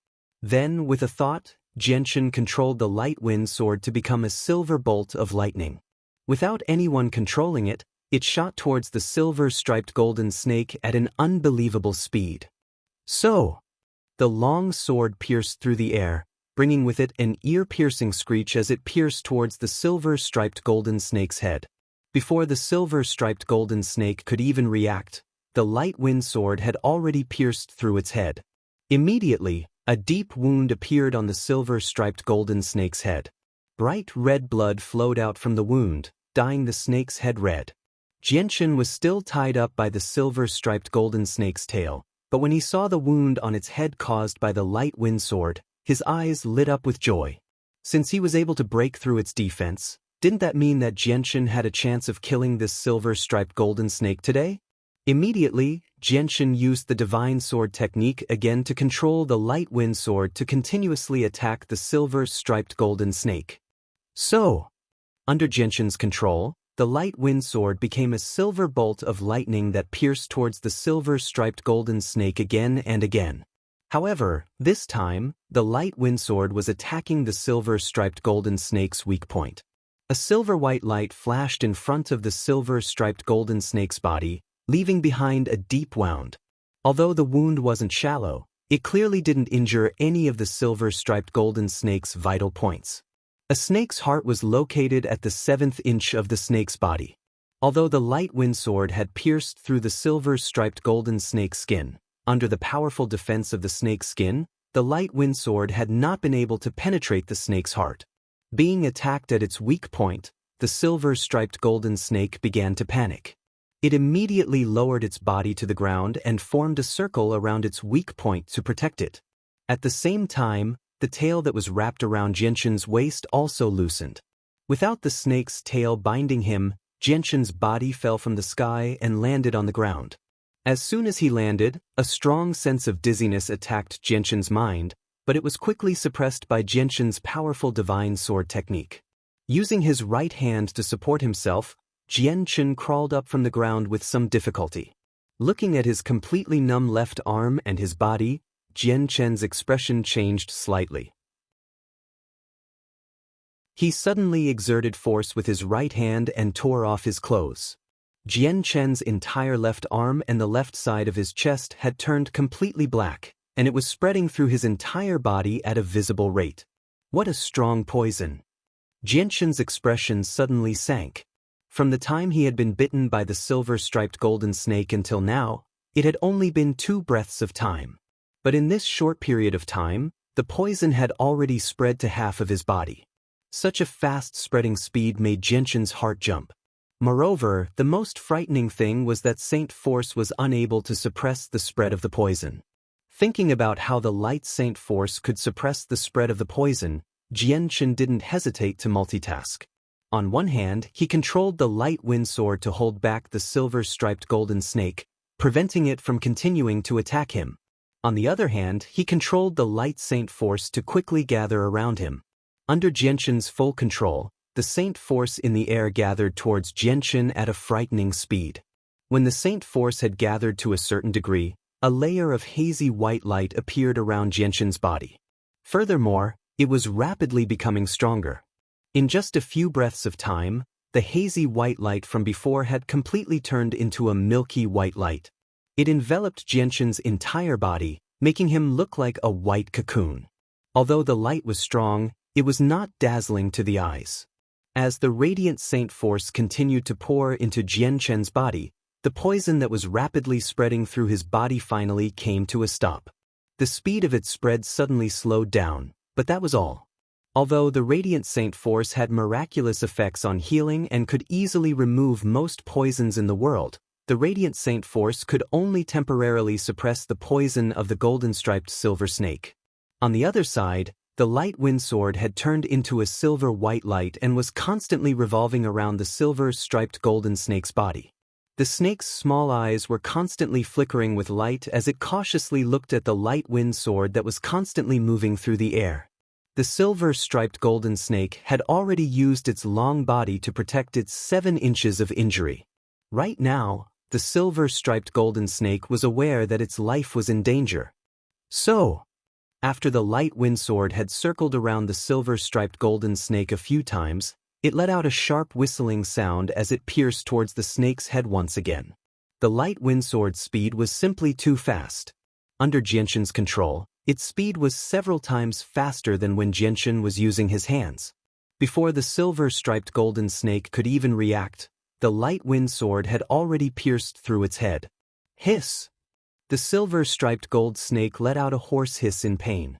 Then, with a thought, Jianxin controlled the light wind sword to become a silver bolt of lightning. Without anyone controlling it, it shot towards the silver-striped golden snake at an unbelievable speed. So, the long sword pierced through the air, bringing with it an ear-piercing screech as it pierced towards the silver-striped golden snake's head. Before the silver-striped golden snake could even react, the light wind sword had already pierced through its head. Immediately, a deep wound appeared on the silver-striped golden snake's head. Bright red blood flowed out from the wound, dyeing the snake's head red. Jianxin was still tied up by the silver-striped golden snake's tail, but when he saw the wound on its head caused by the light wind sword, his eyes lit up with joy. Since he was able to break through its defense, didn't that mean that Jianxin had a chance of killing this silver-striped golden snake today? Immediately, Jianxin used the divine sword technique again to control the light wind sword to continuously attack the silver-striped golden snake. So, under Jianxin's control, the light wind sword became a silver bolt of lightning that pierced towards the silver-striped golden snake again and again. However, this time, the light wind sword was attacking the silver-striped golden snake's weak point. A silver-white light flashed in front of the silver-striped golden snake's body, leaving behind a deep wound. Although the wound wasn't shallow, it clearly didn't injure any of the silver-striped golden snake's vital points. A snake's heart was located at the 7th inch of the snake's body. Although the light wind sword had pierced through the silver-striped golden snake's skin, under the powerful defense of the snake's skin, the light wind sword had not been able to penetrate the snake's heart. Being attacked at its weak point, the silver-striped golden snake began to panic. It immediately lowered its body to the ground and formed a circle around its weak point to protect it. At the same time, the tail that was wrapped around Jianxin's waist also loosened. Without the snake's tail binding him, Jianxin's body fell from the sky and landed on the ground. As soon as he landed, a strong sense of dizziness attacked Jianxin's mind, but it was quickly suppressed by Jianxin's powerful divine sword technique. Using his right hand to support himself, Jianxin crawled up from the ground with some difficulty. Looking at his completely numb left arm and his body, Jianxin's expression changed slightly. He suddenly exerted force with his right hand and tore off his clothes. Jian Chen's entire left arm and the left side of his chest had turned completely black, and it was spreading through his entire body at a visible rate. What a strong poison! Jian Chen's expression suddenly sank. From the time he had been bitten by the silver-striped golden snake until now, it had only been 2 breaths of time. But in this short period of time, the poison had already spread to half of his body. Such a fast-spreading speed made Jian Chen's heart jump. Moreover, the most frightening thing was that Saint Force was unable to suppress the spread of the poison. Thinking about how the light Saint Force could suppress the spread of the poison, Jian Chen didn't hesitate to multitask. On one hand, he controlled the light wind sword to hold back the silver-striped golden snake, preventing it from continuing to attack him. On the other hand, he controlled the light Saint Force to quickly gather around him. Under Jian Chen's full control, the Saint Force in the air gathered towards Jian Chen at a frightening speed. When the Saint Force had gathered to a certain degree, a layer of hazy white light appeared around Jian Chen's body. Furthermore, it was rapidly becoming stronger. In just a few breaths of time, the hazy white light from before had completely turned into a milky white light. It enveloped Jian Chen's entire body, making him look like a white cocoon. Although the light was strong, it was not dazzling to the eyes. As the radiant Saint Force continued to pour into Jian Chen's body, the poison that was rapidly spreading through his body finally came to a stop. The speed of its spread suddenly slowed down, but that was all. Although the radiant Saint Force had miraculous effects on healing and could easily remove most poisons in the world, the radiant Saint Force could only temporarily suppress the poison of the golden-striped silver snake. On the other side, the light wind sword had turned into a silver-white light and was constantly revolving around the silver-striped golden snake's body. The snake's small eyes were constantly flickering with light as it cautiously looked at the light wind sword that was constantly moving through the air. The silver-striped golden snake had already used its long body to protect its 7 inches of injury. Right now, the silver-striped golden snake was aware that its life was in danger. So, after the light wind sword had circled around the silver-striped golden snake a few times, it let out a sharp whistling sound as it pierced towards the snake's head once again. The light wind sword's speed was simply too fast. Under Jian Chen's control, its speed was several times faster than when Jian Chen was using his hands. Before the silver-striped golden snake could even react, the light wind sword had already pierced through its head. Hiss! The silver-striped gold snake let out a hoarse hiss in pain.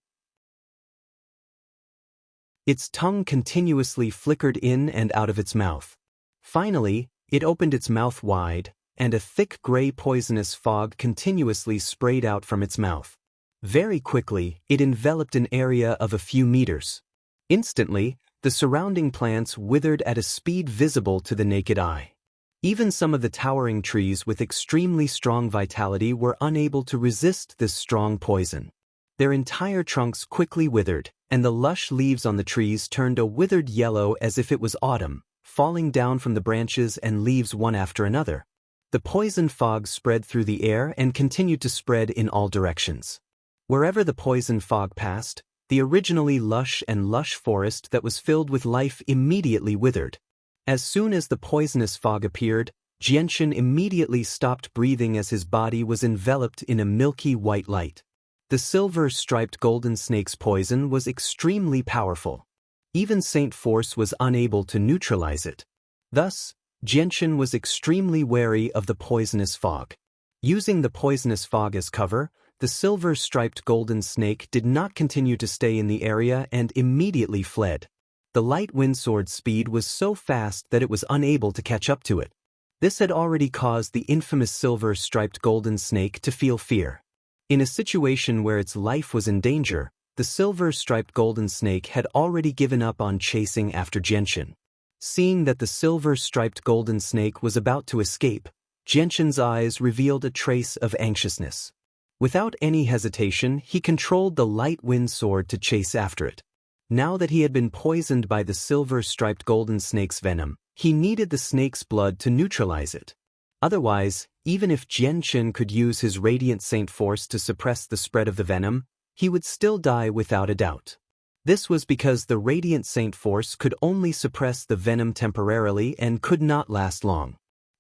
Its tongue continuously flickered in and out of its mouth. Finally, it opened its mouth wide, and a thick gray poisonous fog continuously sprayed out from its mouth. Very quickly, it enveloped an area of a few meters. Instantly, the surrounding plants withered at a speed visible to the naked eye. Even some of the towering trees with extremely strong vitality were unable to resist this strong poison. Their entire trunks quickly withered, and the lush leaves on the trees turned a withered yellow as if it was autumn, falling down from the branches and leaves one after another. The poison fog spread through the air and continued to spread in all directions. Wherever the poison fog passed, the originally lush forest that was filled with life immediately withered. As soon as the poisonous fog appeared, Jian Chen immediately stopped breathing as his body was enveloped in a milky white light. The silver-striped golden snake's poison was extremely powerful. Even Saint Force was unable to neutralize it. Thus, Jian Chen was extremely wary of the poisonous fog. Using the poisonous fog as cover, the silver-striped golden snake did not continue to stay in the area and immediately fled. The light wind sword's speed was so fast that it was unable to catch up to it. This had already caused the infamous silver-striped golden snake to feel fear. In a situation where its life was in danger, the silver-striped golden snake had already given up on chasing after Jian Chen. Seeing that the silver-striped golden snake was about to escape, Jian Chen's eyes revealed a trace of anxiousness. Without any hesitation, he controlled the light wind sword to chase after it. Now that he had been poisoned by the silver-striped golden snake's venom, he needed the snake's blood to neutralize it. Otherwise, even if Jian Chen could use his radiant Saint Force to suppress the spread of the venom, he would still die without a doubt. This was because the radiant Saint Force could only suppress the venom temporarily and could not last long.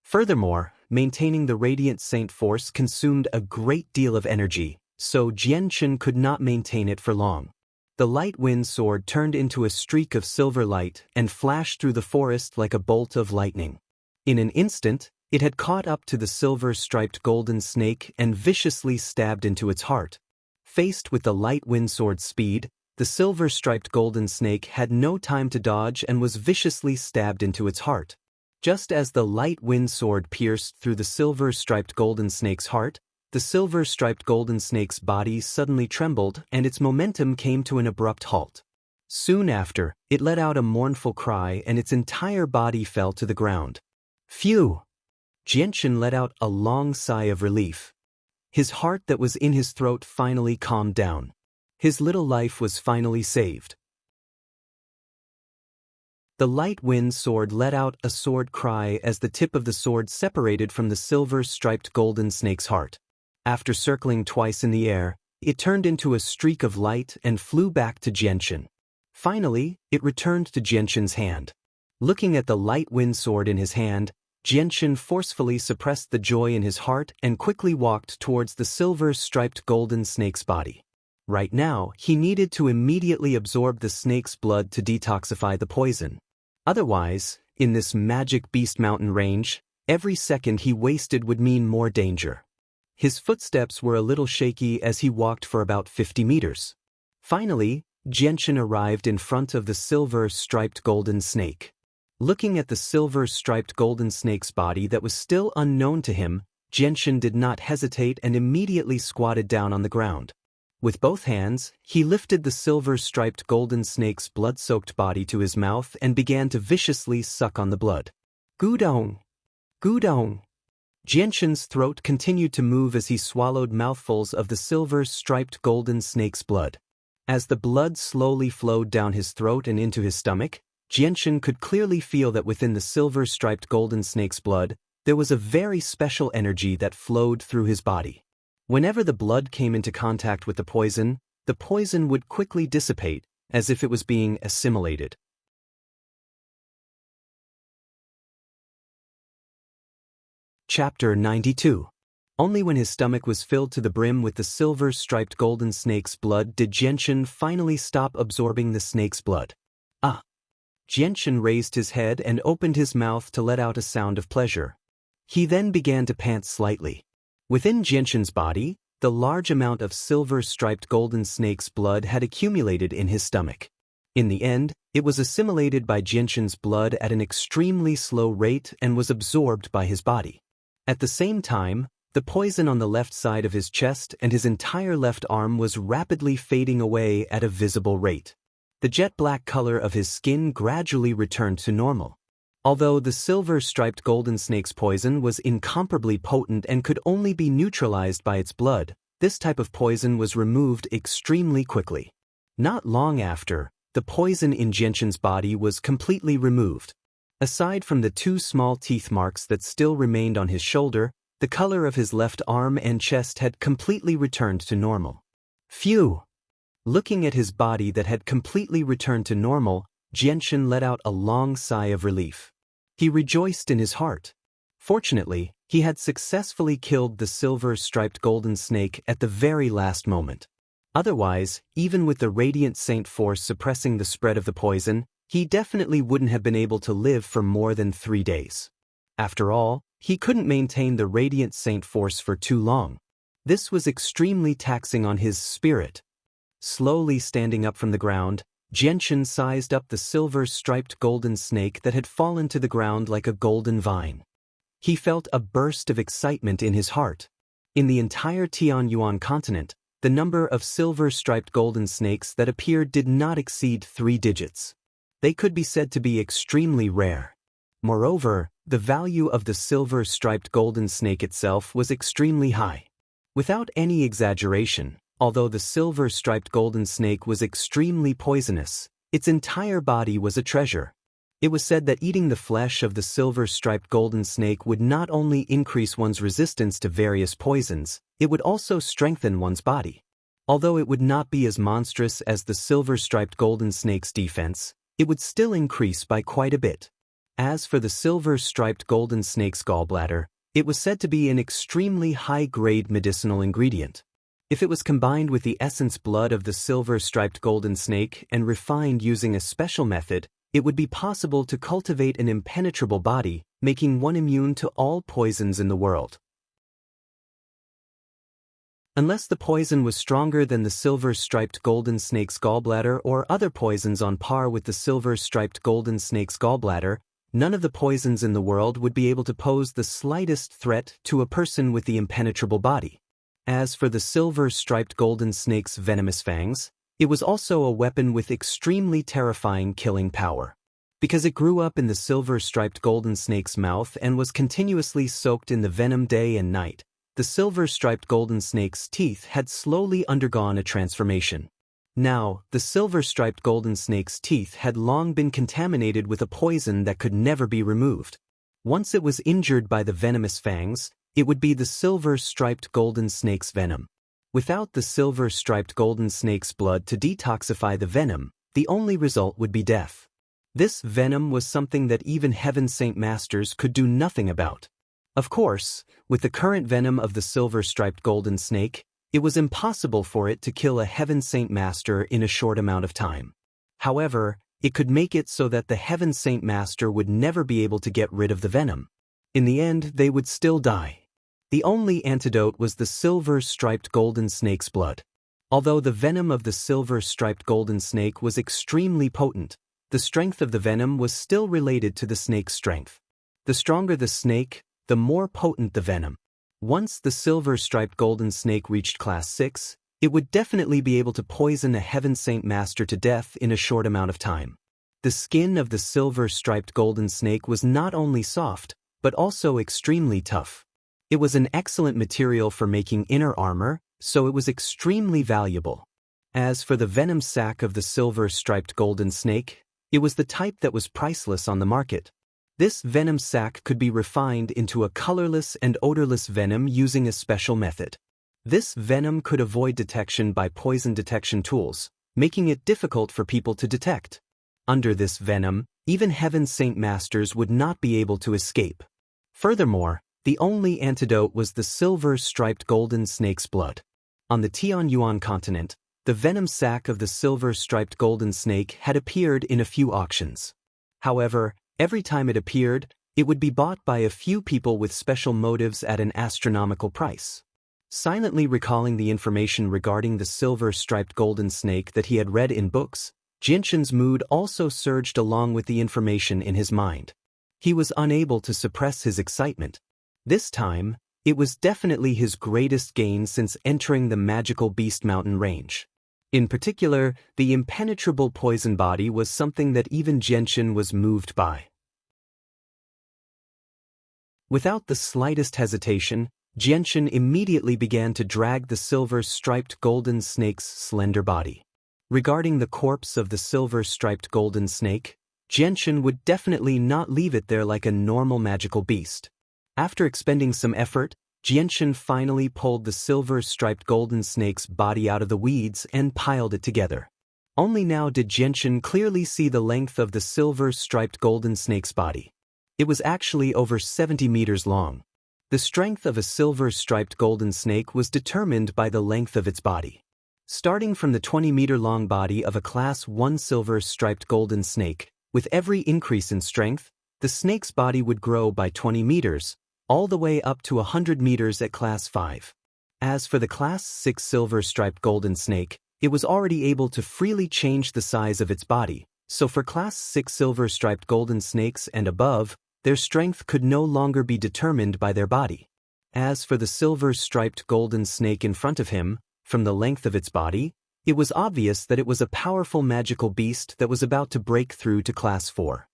Furthermore, maintaining the radiant saint force consumed a great deal of energy, so Xianxia could not maintain it for long. The light wind sword turned into a streak of silver light and flashed through the forest like a bolt of lightning. In an instant, it had caught up to the silver-striped golden snake and viciously stabbed into its heart. Faced with the light wind sword's speed, the silver-striped golden snake had no time to dodge and was viciously stabbed into its heart. Just as the light wind sword pierced through the silver-striped golden snake's heart, the silver-striped golden snake's body suddenly trembled and its momentum came to an abrupt halt. Soon after, it let out a mournful cry and its entire body fell to the ground. Phew! Xianxia let out a long sigh of relief. His heart that was in his throat finally calmed down. His little life was finally saved. The light wind sword let out a sword cry as the tip of the sword separated from the silver-striped golden snake's heart. After circling twice in the air, it turned into a streak of light and flew back to Xianxia. Finally, it returned to Xianxia's hand. Looking at the light wind sword in his hand, Xianxia forcefully suppressed the joy in his heart and quickly walked towards the silver-striped golden snake's body. Right now, he needed to immediately absorb the snake's blood to detoxify the poison. Otherwise, in this magic beast mountain range, every second he wasted would mean more danger. His footsteps were a little shaky as he walked for about 50 meters. Finally, Xianxia arrived in front of the silver-striped golden snake. Looking at the silver-striped golden snake's body that was still unknown to him, Xianxia did not hesitate and immediately squatted down on the ground. With both hands, he lifted the silver-striped golden snake's blood-soaked body to his mouth and began to viciously suck on the blood. Gudong! Gudong! Xianxia's throat continued to move as he swallowed mouthfuls of the silver-striped golden snake's blood. As the blood slowly flowed down his throat and into his stomach, Xianxia could clearly feel that within the silver-striped golden snake's blood, there was a very special energy that flowed through his body. Whenever the blood came into contact with the poison would quickly dissipate, as if it was being assimilated. Chapter 92. Only when his stomach was filled to the brim with the silver-striped golden snake's blood did Xianxia finally stop absorbing the snake's blood. Ah! Xianxia raised his head and opened his mouth to let out a sound of pleasure. He then began to pant slightly. Within Xianxia's body, the large amount of silver-striped golden snake's blood had accumulated in his stomach. In the end, it was assimilated by Xianxia's blood at an extremely slow rate and was absorbed by his body. At the same time, the poison on the left side of his chest and his entire left arm was rapidly fading away at a visible rate. The jet-black color of his skin gradually returned to normal. Although the silver-striped golden snake's poison was incomparably potent and could only be neutralized by its blood, this type of poison was removed extremely quickly. Not long after, the poison in Xianxia's body was completely removed. Aside from the 2 small teeth marks that still remained on his shoulder, the color of his left arm and chest had completely returned to normal. Phew! Looking at his body that had completely returned to normal, Xianxia let out a long sigh of relief. He rejoiced in his heart. Fortunately, he had successfully killed the silver-striped golden snake at the very last moment. Otherwise, even with the radiant saint force suppressing the spread of the poison, he definitely wouldn't have been able to live for more than 3 days. After all, he couldn't maintain the radiant saint force for too long. This was extremely taxing on his spirit. Slowly standing up from the ground, Xianxia sized up the silver-striped golden snake that had fallen to the ground like a golden vine. He felt a burst of excitement in his heart. In the entire Tianyuan continent, the number of silver-striped golden snakes that appeared did not exceed 3 digits. They could be said to be extremely rare. Moreover, the value of the silver-striped golden snake itself was extremely high. Without any exaggeration, although the silver-striped golden snake was extremely poisonous, its entire body was a treasure. It was said that eating the flesh of the silver-striped golden snake would not only increase one's resistance to various poisons, it would also strengthen one's body. Although it would not be as monstrous as the silver-striped golden snake's defense, it would still increase by quite a bit. As for the silver-striped golden snake's gallbladder, it was said to be an extremely high-grade medicinal ingredient. If it was combined with the essence blood of the silver-striped golden snake and refined using a special method, it would be possible to cultivate an impenetrable body, making one immune to all poisons in the world. Unless the poison was stronger than the silver-striped golden snake's gallbladder or other poisons on par with the silver-striped golden snake's gallbladder, none of the poisons in the world would be able to pose the slightest threat to a person with the impenetrable body. As for the silver-striped golden snake's venomous fangs, it was also a weapon with extremely terrifying killing power. Because it grew up in the silver-striped golden snake's mouth and was continuously soaked in the venom day and night, the silver-striped golden snake's teeth had slowly undergone a transformation. Now, the silver-striped golden snake's teeth had long been contaminated with a poison that could never be removed. Once it was injured by the venomous fangs, it would be the silver-striped golden snake's venom. Without the silver-striped golden snake's blood to detoxify the venom, the only result would be death. This venom was something that even Heaven Saint Masters could do nothing about. Of course, with the current venom of the silver-striped golden snake, it was impossible for it to kill a Heaven Saint Master in a short amount of time. However, it could make it so that the Heaven Saint Master would never be able to get rid of the venom. In the end, they would still die. The only antidote was the silver-striped golden snake's blood. Although the venom of the silver-striped golden snake was extremely potent, the strength of the venom was still related to the snake's strength. The stronger the snake, the more potent the venom. Once the silver-striped golden snake reached class 6, it would definitely be able to poison a Heaven Saint Master to death in a short amount of time. The skin of the silver-striped golden snake was not only soft, but also extremely tough. It was an excellent material for making inner armor, so it was extremely valuable. As for the venom sac of the silver-striped golden snake, it was the type that was priceless on the market. This venom sac could be refined into a colorless and odorless venom using a special method. This venom could avoid detection by poison detection tools, making it difficult for people to detect. Under this venom, even Heaven Saint Masters would not be able to escape. Furthermore, the only antidote was the silver-striped golden snake's blood. On the Tianyuan continent, the venom sac of the silver-striped golden snake had appeared in a few auctions. However, every time it appeared, it would be bought by a few people with special motives at an astronomical price. Silently recalling the information regarding the silver-striped golden snake that he had read in books, Xianxia's mood also surged along with the information in his mind. He was unable to suppress his excitement. This time, it was definitely his greatest gain since entering the magical Beast Mountain range. In particular, the impenetrable poison body was something that even Xianxia was moved by. Without the slightest hesitation, Xianxia immediately began to drag the silver-striped golden snake's slender body. Regarding the corpse of the silver-striped golden snake, Xianxia would definitely not leave it there like a normal magical beast. After expending some effort, Xianxia finally pulled the silver-striped golden snake's body out of the weeds and piled it together. Only now did Xianxia clearly see the length of the silver-striped golden snake's body. It was actually over 70 meters long. The strength of a silver-striped golden snake was determined by the length of its body. Starting from the 20-meter-long body of a Class 1 silver-striped golden snake, with every increase in strength, the snake's body would grow by 20 meters, all the way up to 100 meters at Class 5. As for the Class 6 silver-striped golden snake, it was already able to freely change the size of its body, so for Class 6 silver-striped golden snakes and above, their strength could no longer be determined by their body. As for the silver-striped golden snake in front of him, from the length of its body, it was obvious that it was a powerful magical beast that was about to break through to Class 4.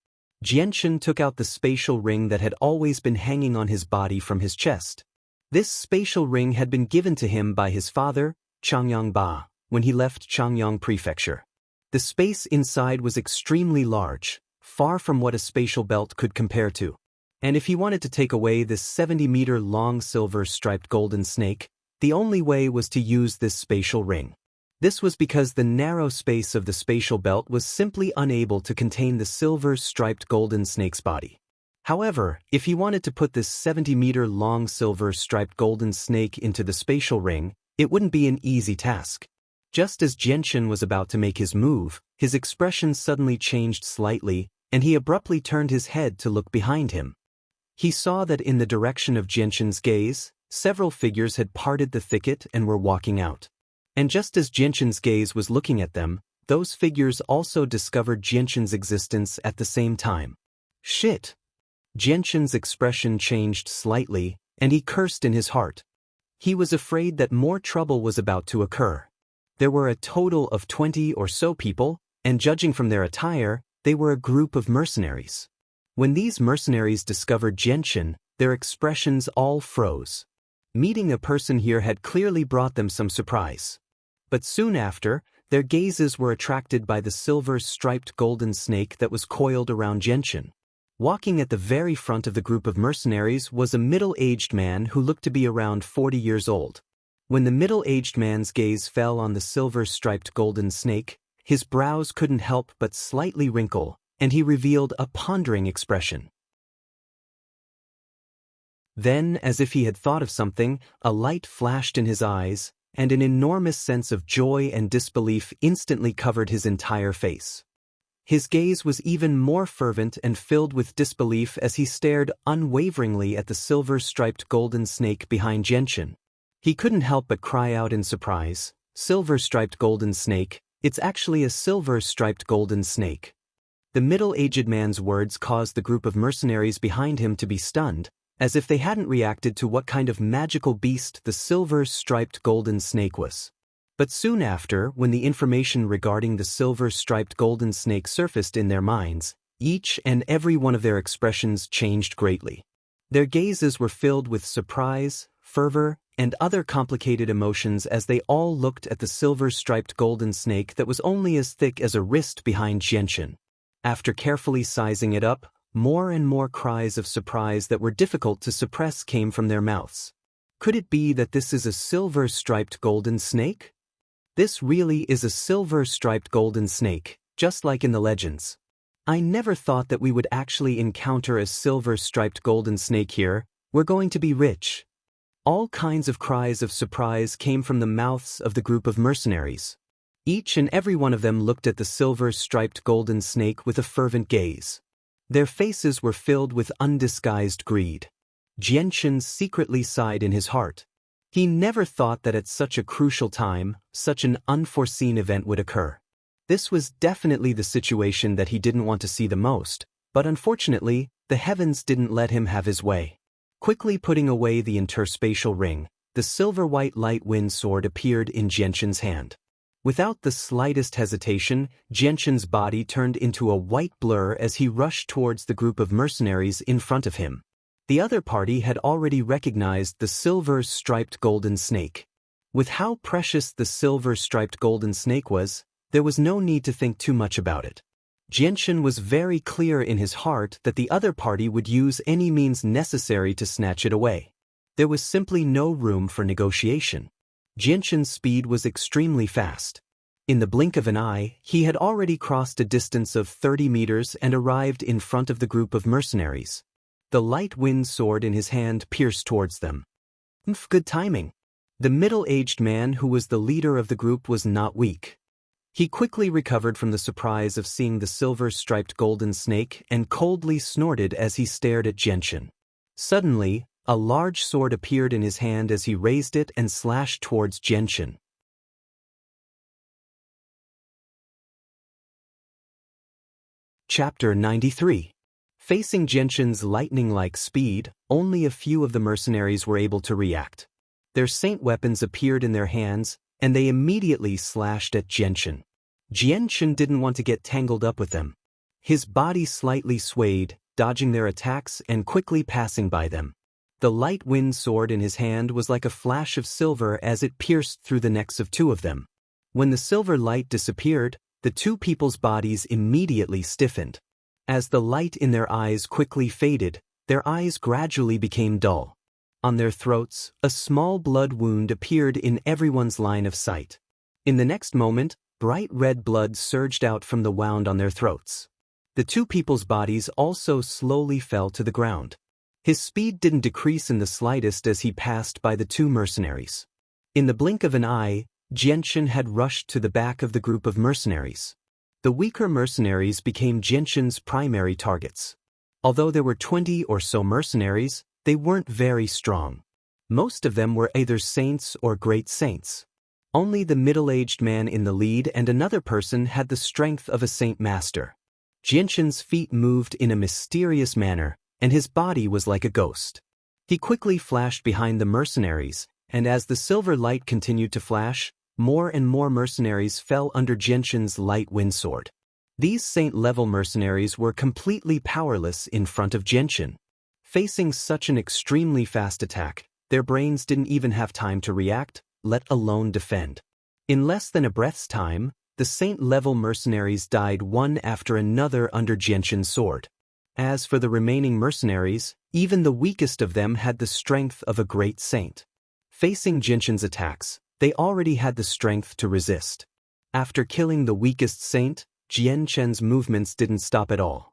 Xianxia took out the spatial ring that had always been hanging on his body from his chest. This spatial ring had been given to him by his father, Changyang Ba, when he left Changyang Prefecture. The space inside was extremely large, far from what a spatial belt could compare to. And if he wanted to take away this 70-meter-long silver-striped golden snake, the only way was to use this spatial ring. This was because the narrow space of the spatial belt was simply unable to contain the silver-striped golden snake's body. However, if he wanted to put this 70-meter-long silver-striped golden snake into the spatial ring, it wouldn't be an easy task. Just as Xianxia was about to make his move, his expression suddenly changed slightly, and he abruptly turned his head to look behind him. He saw that in the direction of Xianxia's gaze, several figures had parted the thicket and were walking out. And just as Xianxia's gaze was looking at them, those figures also discovered Xianxia's existence at the same time. Shit! Xianxia's expression changed slightly, and he cursed in his heart. He was afraid that more trouble was about to occur. There were a total of 20 or so people, and judging from their attire, they were a group of mercenaries. When these mercenaries discovered Xianxia, their expressions all froze. Meeting a person here had clearly brought them some surprise. But soon after, their gazes were attracted by the silver-striped golden snake that was coiled around Xianxia. Walking at the very front of the group of mercenaries was a middle-aged man who looked to be around 40 years old. When the middle-aged man's gaze fell on the silver-striped golden snake, his brows couldn't help but slightly wrinkle, and he revealed a pondering expression. Then, as if he had thought of something, a light flashed in his eyes, and an enormous sense of joy and disbelief instantly covered his entire face. His gaze was even more fervent and filled with disbelief as he stared unwaveringly at the silver-striped golden snake behind Xianxia. He couldn't help but cry out in surprise, "Silver-striped golden snake, it's actually a silver-striped golden snake." The middle-aged man's words caused the group of mercenaries behind him to be stunned, as if they hadn't reacted to what kind of magical beast the silver-striped golden snake was. But soon after, when the information regarding the silver-striped golden snake surfaced in their minds, each and every one of their expressions changed greatly. Their gazes were filled with surprise, fervor, and other complicated emotions as they all looked at the silver-striped golden snake that was only as thick as a wrist behind Xianxia. After carefully sizing it up, more and more cries of surprise that were difficult to suppress came from their mouths. Could it be that this is a silver-striped golden snake? This really is a silver-striped golden snake, just like in the legends. I never thought that we would actually encounter a silver-striped golden snake here. We're going to be rich. All kinds of cries of surprise came from the mouths of the group of mercenaries. Each and every one of them looked at the silver-striped golden snake with a fervent gaze. Their faces were filled with undisguised greed. Xianxia secretly sighed in his heart. He never thought that at such a crucial time, such an unforeseen event would occur. This was definitely the situation that he didn't want to see the most, but unfortunately, the heavens didn't let him have his way. Quickly putting away the interspatial ring, the silver-white light wind sword appeared in Xianxia's hand. Without the slightest hesitation, Xianxia's body turned into a white blur as he rushed towards the group of mercenaries in front of him. The other party had already recognized the silver-striped golden snake. With how precious the silver-striped golden snake was, there was no need to think too much about it. Xianxia was very clear in his heart that the other party would use any means necessary to snatch it away. There was simply no room for negotiation. Xianxia's speed was extremely fast. In the blink of an eye, he had already crossed a distance of 30 meters and arrived in front of the group of mercenaries. The light wind sword in his hand pierced towards them. Good timing. The middle-aged man who was the leader of the group was not weak. He quickly recovered from the surprise of seeing the silver-striped golden snake and coldly snorted as he stared at Xianxia. Suddenly, a large sword appeared in his hand as he raised it and slashed towards Xianxia. Chapter 93. Facing Xianxia's lightning-like speed, only a few of the mercenaries were able to react. Their saint weapons appeared in their hands, and they immediately slashed at Xianxia. Xianxia didn't want to get tangled up with them. His body slightly swayed, dodging their attacks and quickly passing by them. The light wind sword in his hand was like a flash of silver as it pierced through the necks of two of them. When the silver light disappeared, the two people's bodies immediately stiffened. As the light in their eyes quickly faded, their eyes gradually became dull. On their throats, a small blood wound appeared in everyone's line of sight. In the next moment, bright red blood surged out from the wound on their throats. The two people's bodies also slowly fell to the ground. His speed didn't decrease in the slightest as he passed by the two mercenaries. In the blink of an eye, Xianxia had rushed to the back of the group of mercenaries. The weaker mercenaries became Xianxia's primary targets. Although there were 20 or so mercenaries, they weren't very strong. Most of them were either saints or great saints. Only the middle-aged man in the lead and another person had the strength of a saint master. Xianxia's feet moved in a mysterious manner, and his body was like a ghost. He quickly flashed behind the mercenaries, and as the silver light continued to flash, more and more mercenaries fell under Xianxia's light wind sword. These saint-level mercenaries were completely powerless in front of Xianxia. Facing such an extremely fast attack, their brains didn't even have time to react, let alone defend. In less than a breath's time, the saint-level mercenaries died one after another under Xianxia's sword. As for the remaining mercenaries, even the weakest of them had the strength of a great saint. Facing Xianxia's attacks, they already had the strength to resist. After killing the weakest saint, Xianxia's movements didn't stop at all.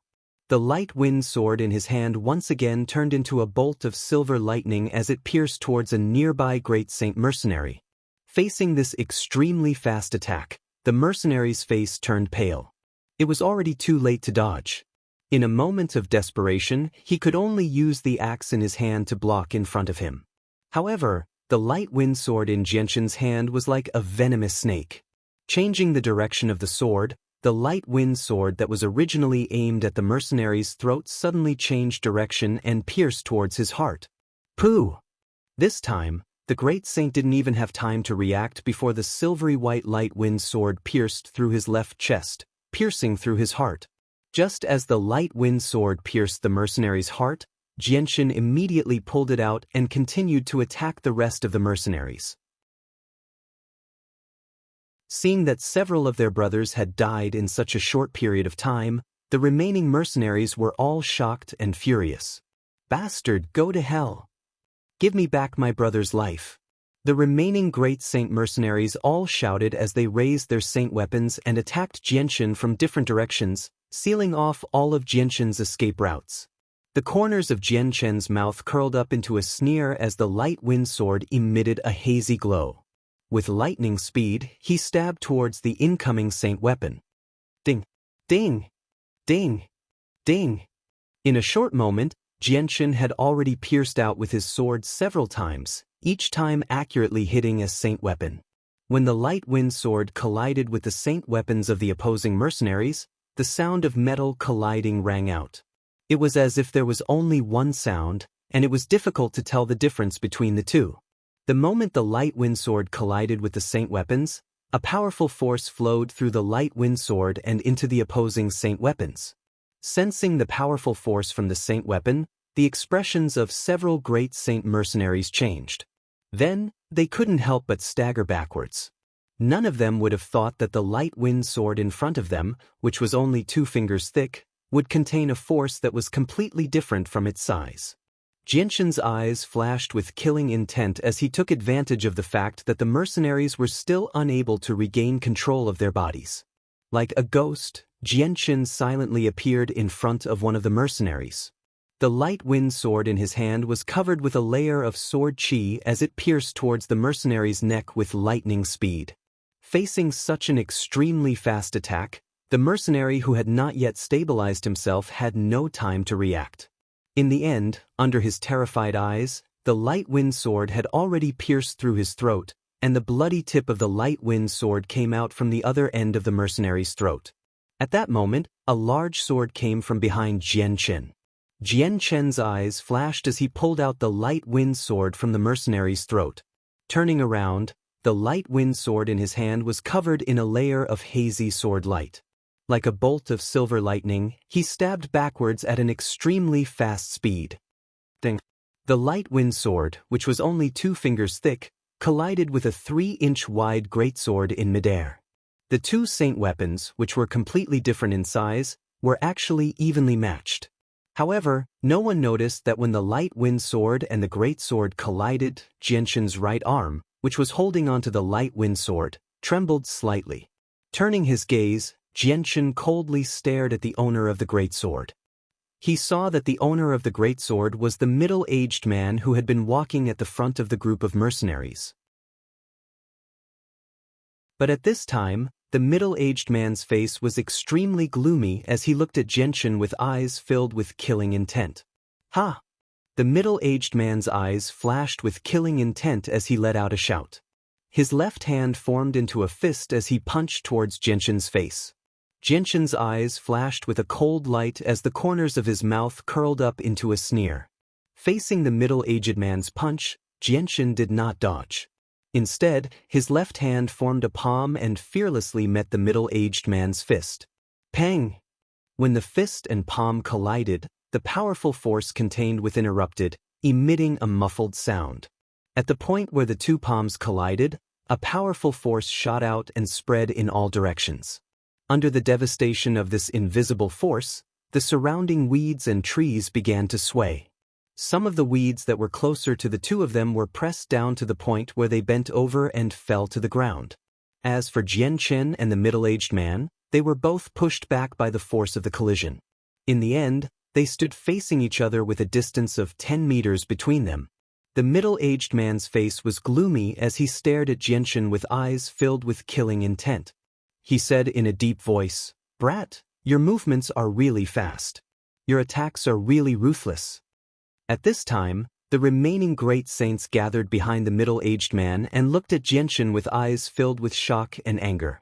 The light wind sword in his hand once again turned into a bolt of silver lightning as it pierced towards a nearby great saint mercenary. Facing this extremely fast attack, the mercenary's face turned pale. It was already too late to dodge. In a moment of desperation, he could only use the axe in his hand to block in front of him. However, the light wind sword in Xianxia's hand was like a venomous snake. Changing the direction of the sword, the light wind sword that was originally aimed at the mercenary's throat suddenly changed direction and pierced towards his heart. Pooh! This time, the great saint didn't even have time to react before the silvery white light wind sword pierced through his left chest, piercing through his heart. Just as the light wind sword pierced the mercenary's heart, Xianxia immediately pulled it out and continued to attack the rest of the mercenaries. Seeing that several of their brothers had died in such a short period of time, the remaining mercenaries were all shocked and furious. Bastard, go to hell! Give me back my brother's life! The remaining great saint mercenaries all shouted as they raised their saint weapons and attacked Xianxia from different directions, sealing off all of Xianxia's escape routes. The corners of Xianxia's mouth curled up into a sneer as the light wind sword emitted a hazy glow. With lightning speed, he stabbed towards the incoming saint weapon. Ding! Ding! Ding! Ding! In a short moment, Xianxia had already pierced out with his sword several times, each time accurately hitting a saint weapon. When the light wind sword collided with the saint weapons of the opposing mercenaries, the sound of metal colliding rang out. It was as if there was only one sound, and it was difficult to tell the difference between the two. The moment the light wind sword collided with the saint weapons, a powerful force flowed through the light wind sword and into the opposing saint weapons. Sensing the powerful force from the saint weapon, the expressions of several great saint mercenaries changed. Then, they couldn't help but stagger backwards. None of them would have thought that the light wind sword in front of them, which was only 2 fingers thick, would contain a force that was completely different from its size. Xianxia's eyes flashed with killing intent as he took advantage of the fact that the mercenaries were still unable to regain control of their bodies. Like a ghost, Xianxia silently appeared in front of one of the mercenaries. The light wind sword in his hand was covered with a layer of sword qi as it pierced towards the mercenary's neck with lightning speed. Facing such an extremely fast attack, the mercenary who had not yet stabilized himself had no time to react. In the end, under his terrified eyes, the light wind sword had already pierced through his throat, and the bloody tip of the light wind sword came out from the other end of the mercenary's throat. At that moment, a large sword came from behind Xianxia. Xianxia's eyes flashed as he pulled out the light wind sword from the mercenary's throat. Turning around, the light wind sword in his hand was covered in a layer of hazy sword light. Like a bolt of silver lightning, he stabbed backwards at an extremely fast speed. Ding! The light wind sword, which was only 2 fingers thick, collided with a 3-inch wide greatsword in midair. The two saint weapons, which were completely different in size, were actually evenly matched. However, no one noticed that when the light wind sword and the greatsword collided, Xianxia's right arm, which was holding onto the light wind sword, trembled slightly. Turning his gaze, Jianshan coldly stared at the owner of the great sword. He saw that the owner of the great sword was the middle-aged man who had been walking at the front of the group of mercenaries. But at this time, the middle-aged man's face was extremely gloomy as he looked at Jianshan with eyes filled with killing intent. Ha! The middle-aged man's eyes flashed with killing intent as he let out a shout. His left hand formed into a fist as he punched towards Jianshan's face. Jianshan's eyes flashed with a cold light as the corners of his mouth curled up into a sneer. Facing the middle-aged man's punch, Jianshan did not dodge. Instead, his left hand formed a palm and fearlessly met the middle-aged man's fist. Pang! When the fist and palm collided, the powerful force contained within erupted, emitting a muffled sound. At the point where the two palms collided, a powerful force shot out and spread in all directions. Under the devastation of this invisible force, the surrounding weeds and trees began to sway. Some of the weeds that were closer to the two of them were pressed down to the point where they bent over and fell to the ground. As for Jianshan and the middle-aged man, they were both pushed back by the force of the collision. In the end, they stood facing each other with a distance of 10 meters between them. The middle-aged man's face was gloomy as he stared at Jianshan with eyes filled with killing intent. He said in a deep voice, "Brat, your movements are really fast. Your attacks are really ruthless." At this time, the remaining great saints gathered behind the middle-aged man and looked at Jianshan with eyes filled with shock and anger.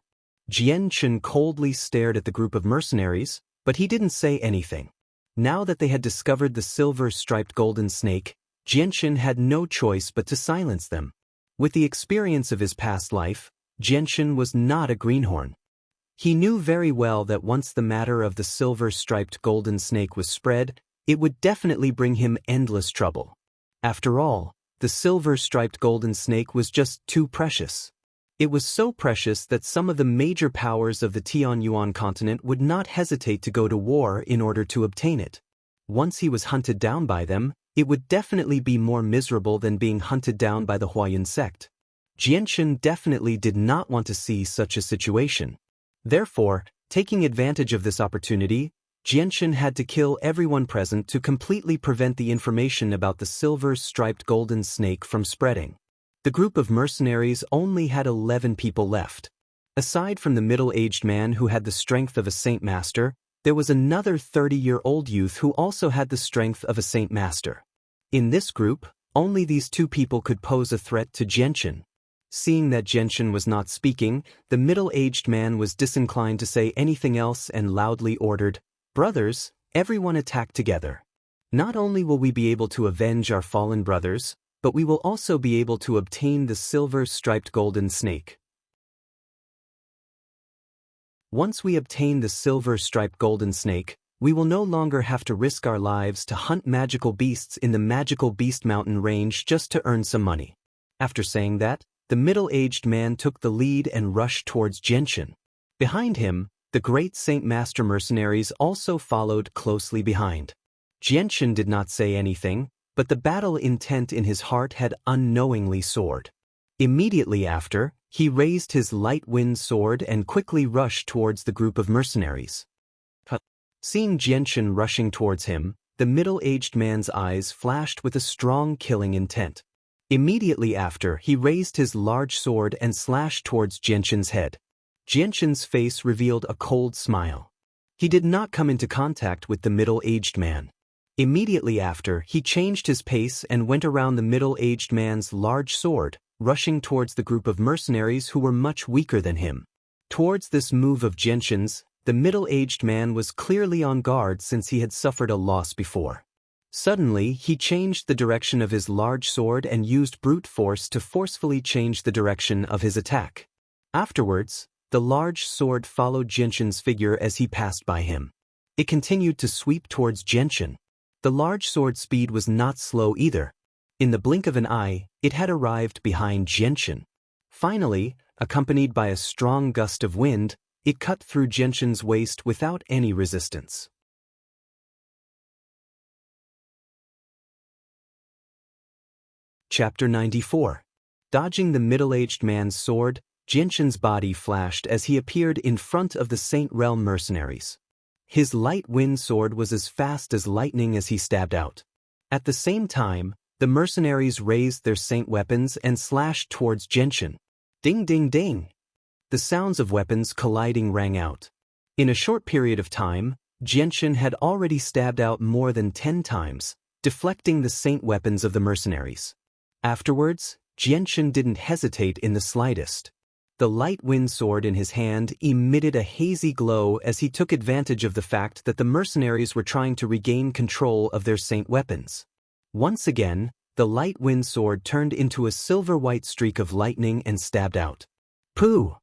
Jianshan coldly stared at the group of mercenaries, but he didn't say anything. Now that they had discovered the silver-striped golden snake, Jianshan had no choice but to silence them. With the experience of his past life, Jianshan was not a greenhorn. He knew very well that once the matter of the silver-striped golden snake was spread, it would definitely bring him endless trouble. After all, the silver-striped golden snake was just too precious. It was so precious that some of the major powers of the Tianyuan continent would not hesitate to go to war in order to obtain it. Once he was hunted down by them, it would definitely be more miserable than being hunted down by the Huayan sect. Jianshan definitely did not want to see such a situation. Therefore, taking advantage of this opportunity, Jianshan had to kill everyone present to completely prevent the information about the silver-striped golden snake from spreading. The group of mercenaries only had 11 people left. Aside from the middle-aged man who had the strength of a Saint Master, there was another 30-year-old youth who also had the strength of a Saint Master. In this group, only these two people could pose a threat to Jianshan. Seeing that Jianshan was not speaking, the middle-aged man was disinclined to say anything else and loudly ordered, "Brothers, everyone attack together. Not only will we be able to avenge our fallen brothers, but we will also be able to obtain the silver-striped golden snake. Once we obtain the silver-striped golden snake, we will no longer have to risk our lives to hunt magical beasts in the magical beast mountain range just to earn some money." After saying that, the middle-aged man took the lead and rushed towards Jianshan. Behind him, the great Saint Master mercenaries also followed closely behind. Jianshan did not say anything, but the battle intent in his heart had unknowingly soared. Immediately after, he raised his light wind sword and quickly rushed towards the group of mercenaries. Seeing Jianshan rushing towards him, the middle-aged man's eyes flashed with a strong killing intent. Immediately after, he raised his large sword and slashed towards Jianshan's head. Jianshan's face revealed a cold smile. He did not come into contact with the middle-aged man. Immediately after, he changed his pace and went around the middle-aged man's large sword, rushing towards the group of mercenaries who were much weaker than him. Towards this move of Jianshan's, the middle-aged man was clearly on guard since he had suffered a loss before. Suddenly, he changed the direction of his large sword and used brute force to forcefully change the direction of his attack. Afterwards, the large sword followed Jianshan's figure as he passed by him. It continued to sweep towards Jianshan. The large sword's speed was not slow either. In the blink of an eye, it had arrived behind Jianshan. Finally, accompanied by a strong gust of wind, it cut through Jianshan's waist without any resistance. Chapter 94. Dodging the middle-aged man's sword, Jianshan's body flashed as he appeared in front of the Saint Realm mercenaries. His light wind sword was as fast as lightning as he stabbed out. At the same time, the mercenaries raised their saint weapons and slashed towards Jianshan. Ding ding ding! The sounds of weapons colliding rang out. In a short period of time, Jianshan had already stabbed out more than 10 times, deflecting the saint weapons of the mercenaries. Afterwards, Jianshan didn't hesitate in the slightest. The light wind sword in his hand emitted a hazy glow as he took advantage of the fact that the mercenaries were trying to regain control of their saint weapons. Once again, the light wind sword turned into a silver-white streak of lightning and stabbed out. Pooh!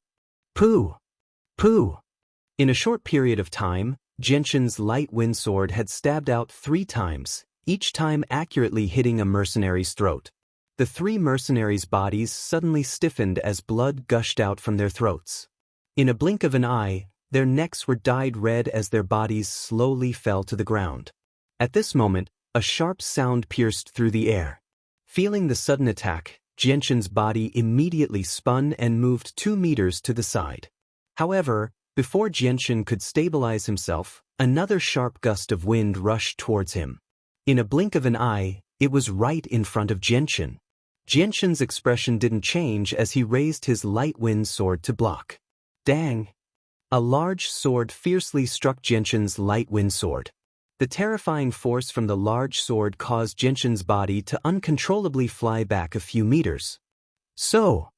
Pooh! Pooh! In a short period of time, Jianshan's light wind sword had stabbed out 3 times, each time accurately hitting a mercenary's throat. The 3 mercenaries' bodies suddenly stiffened as blood gushed out from their throats. In a blink of an eye, their necks were dyed red as their bodies slowly fell to the ground. At this moment, a sharp sound pierced through the air. Feeling the sudden attack, Jianshan's body immediately spun and moved 2 meters to the side. However, before Jianshan could stabilize himself, another sharp gust of wind rushed towards him. In a blink of an eye, it was right in front of Jianshan. Jianshan's expression didn't change as he raised his light wind sword to block. Dang! A large sword fiercely struck Jianshan's light wind sword. The terrifying force from the large sword caused Jianshan's body to uncontrollably fly back a few meters. So,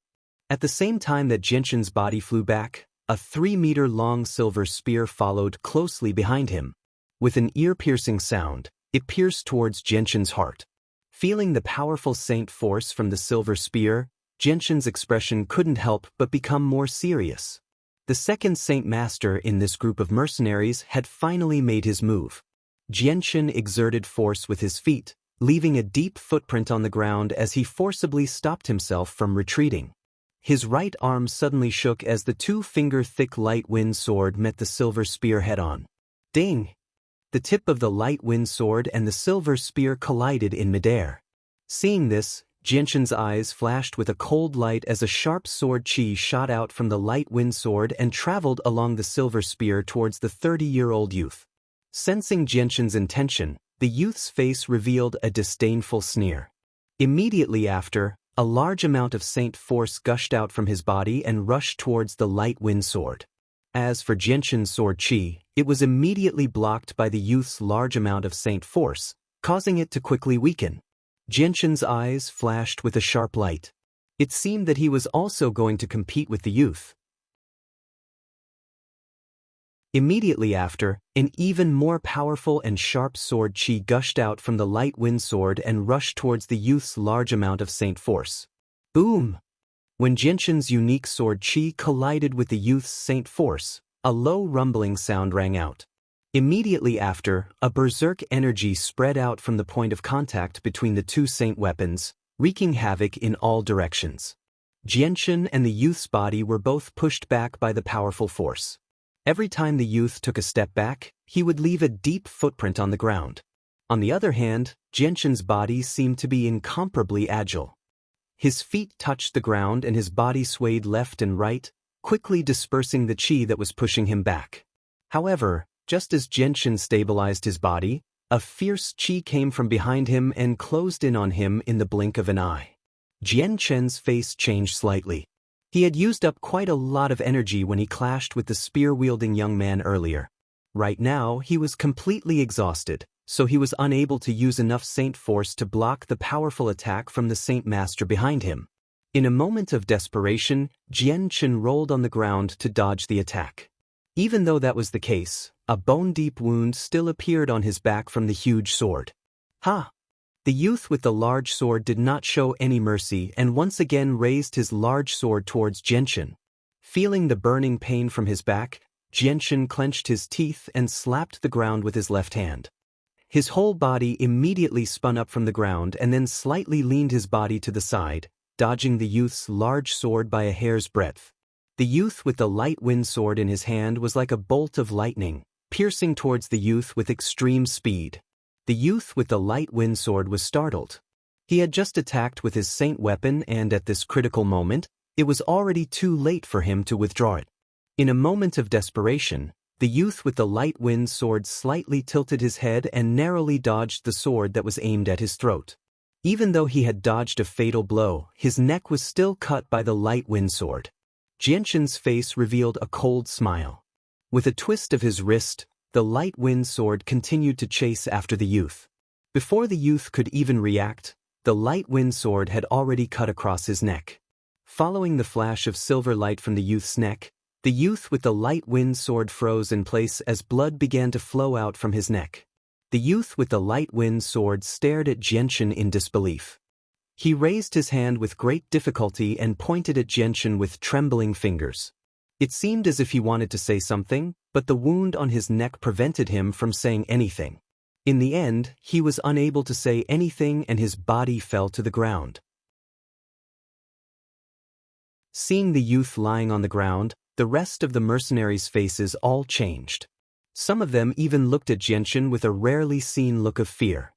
at the same time that Jianshan's body flew back, a 3-meter-long silver spear followed closely behind him. With an ear-piercing sound, it pierced towards Jianshan's heart. Feeling the powerful saint force from the silver spear, Jianshan's expression couldn't help but become more serious. The second saint master in this group of mercenaries had finally made his move. Jianshan exerted force with his feet, leaving a deep footprint on the ground as he forcibly stopped himself from retreating. His right arm suddenly shook as the 2-finger-thick light wind sword met the silver spear head-on. Ding! The tip of the light wind sword and the silver spear collided in midair. Seeing this, Jianshan's eyes flashed with a cold light as a sharp sword chi shot out from the light wind sword and traveled along the silver spear towards the 30-year-old youth. Sensing Jianshan's intention, the youth's face revealed a disdainful sneer. Immediately after, a large amount of saint force gushed out from his body and rushed towards the light wind sword. As for Jianshan's sword chi, it was immediately blocked by the youth's large amount of saint force, causing it to quickly weaken. Jianshan's eyes flashed with a sharp light. It seemed that he was also going to compete with the youth. Immediately after, an even more powerful and sharp sword chi gushed out from the light wind sword and rushed towards the youth's large amount of saint force. Boom! When Jianshan's unique sword chi collided with the youth's saint force, a low rumbling sound rang out. Immediately after, a berserk energy spread out from the point of contact between the 2 saint weapons, wreaking havoc in all directions. Jianshan and the youth's body were both pushed back by the powerful force. Every time the youth took a step back, he would leave a deep footprint on the ground. On the other hand, Jianshan's body seemed to be incomparably agile. His feet touched the ground and his body swayed left and right, quickly dispersing the chi that was pushing him back. However, just as Jianshan stabilized his body, a fierce chi came from behind him and closed in on him in the blink of an eye. Jianshan's face changed slightly. He had used up quite a lot of energy when he clashed with the spear-wielding young man earlier. Right now, he was completely exhausted, so he was unable to use enough saint force to block the powerful attack from the saint master behind him. In a moment of desperation, Jianshan rolled on the ground to dodge the attack. Even though that was the case, a bone-deep wound still appeared on his back from the huge sword. Ha! The youth with the large sword did not show any mercy and once again raised his large sword towards Jianshan. Feeling the burning pain from his back, Jianshan clenched his teeth and slapped the ground with his left hand. His whole body immediately spun up from the ground and then slightly leaned his body to the side, dodging the youth's large sword by a hair's breadth. The youth with the light wind sword in his hand was like a bolt of lightning, piercing towards the youth with extreme speed. The youth with the light wind sword was startled. He had just attacked with his saint weapon and at this critical moment, it was already too late for him to withdraw it. In a moment of desperation, the youth with the light wind sword slightly tilted his head and narrowly dodged the sword that was aimed at his throat. Even though he had dodged a fatal blow, his neck was still cut by the light wind sword. Xianxian's face revealed a cold smile. With a twist of his wrist, the light wind sword continued to chase after the youth. Before the youth could even react, the light wind sword had already cut across his neck. Following the flash of silver light from the youth's neck, the youth with the light wind sword froze in place as blood began to flow out from his neck. The youth with the light wind sword stared at Xianxian in disbelief. He raised his hand with great difficulty and pointed at Xianxian with trembling fingers. It seemed as if he wanted to say something, but the wound on his neck prevented him from saying anything. In the end, he was unable to say anything and his body fell to the ground. Seeing the youth lying on the ground, the rest of the mercenaries' faces all changed. Some of them even looked at Xianxian with a rarely seen look of fear.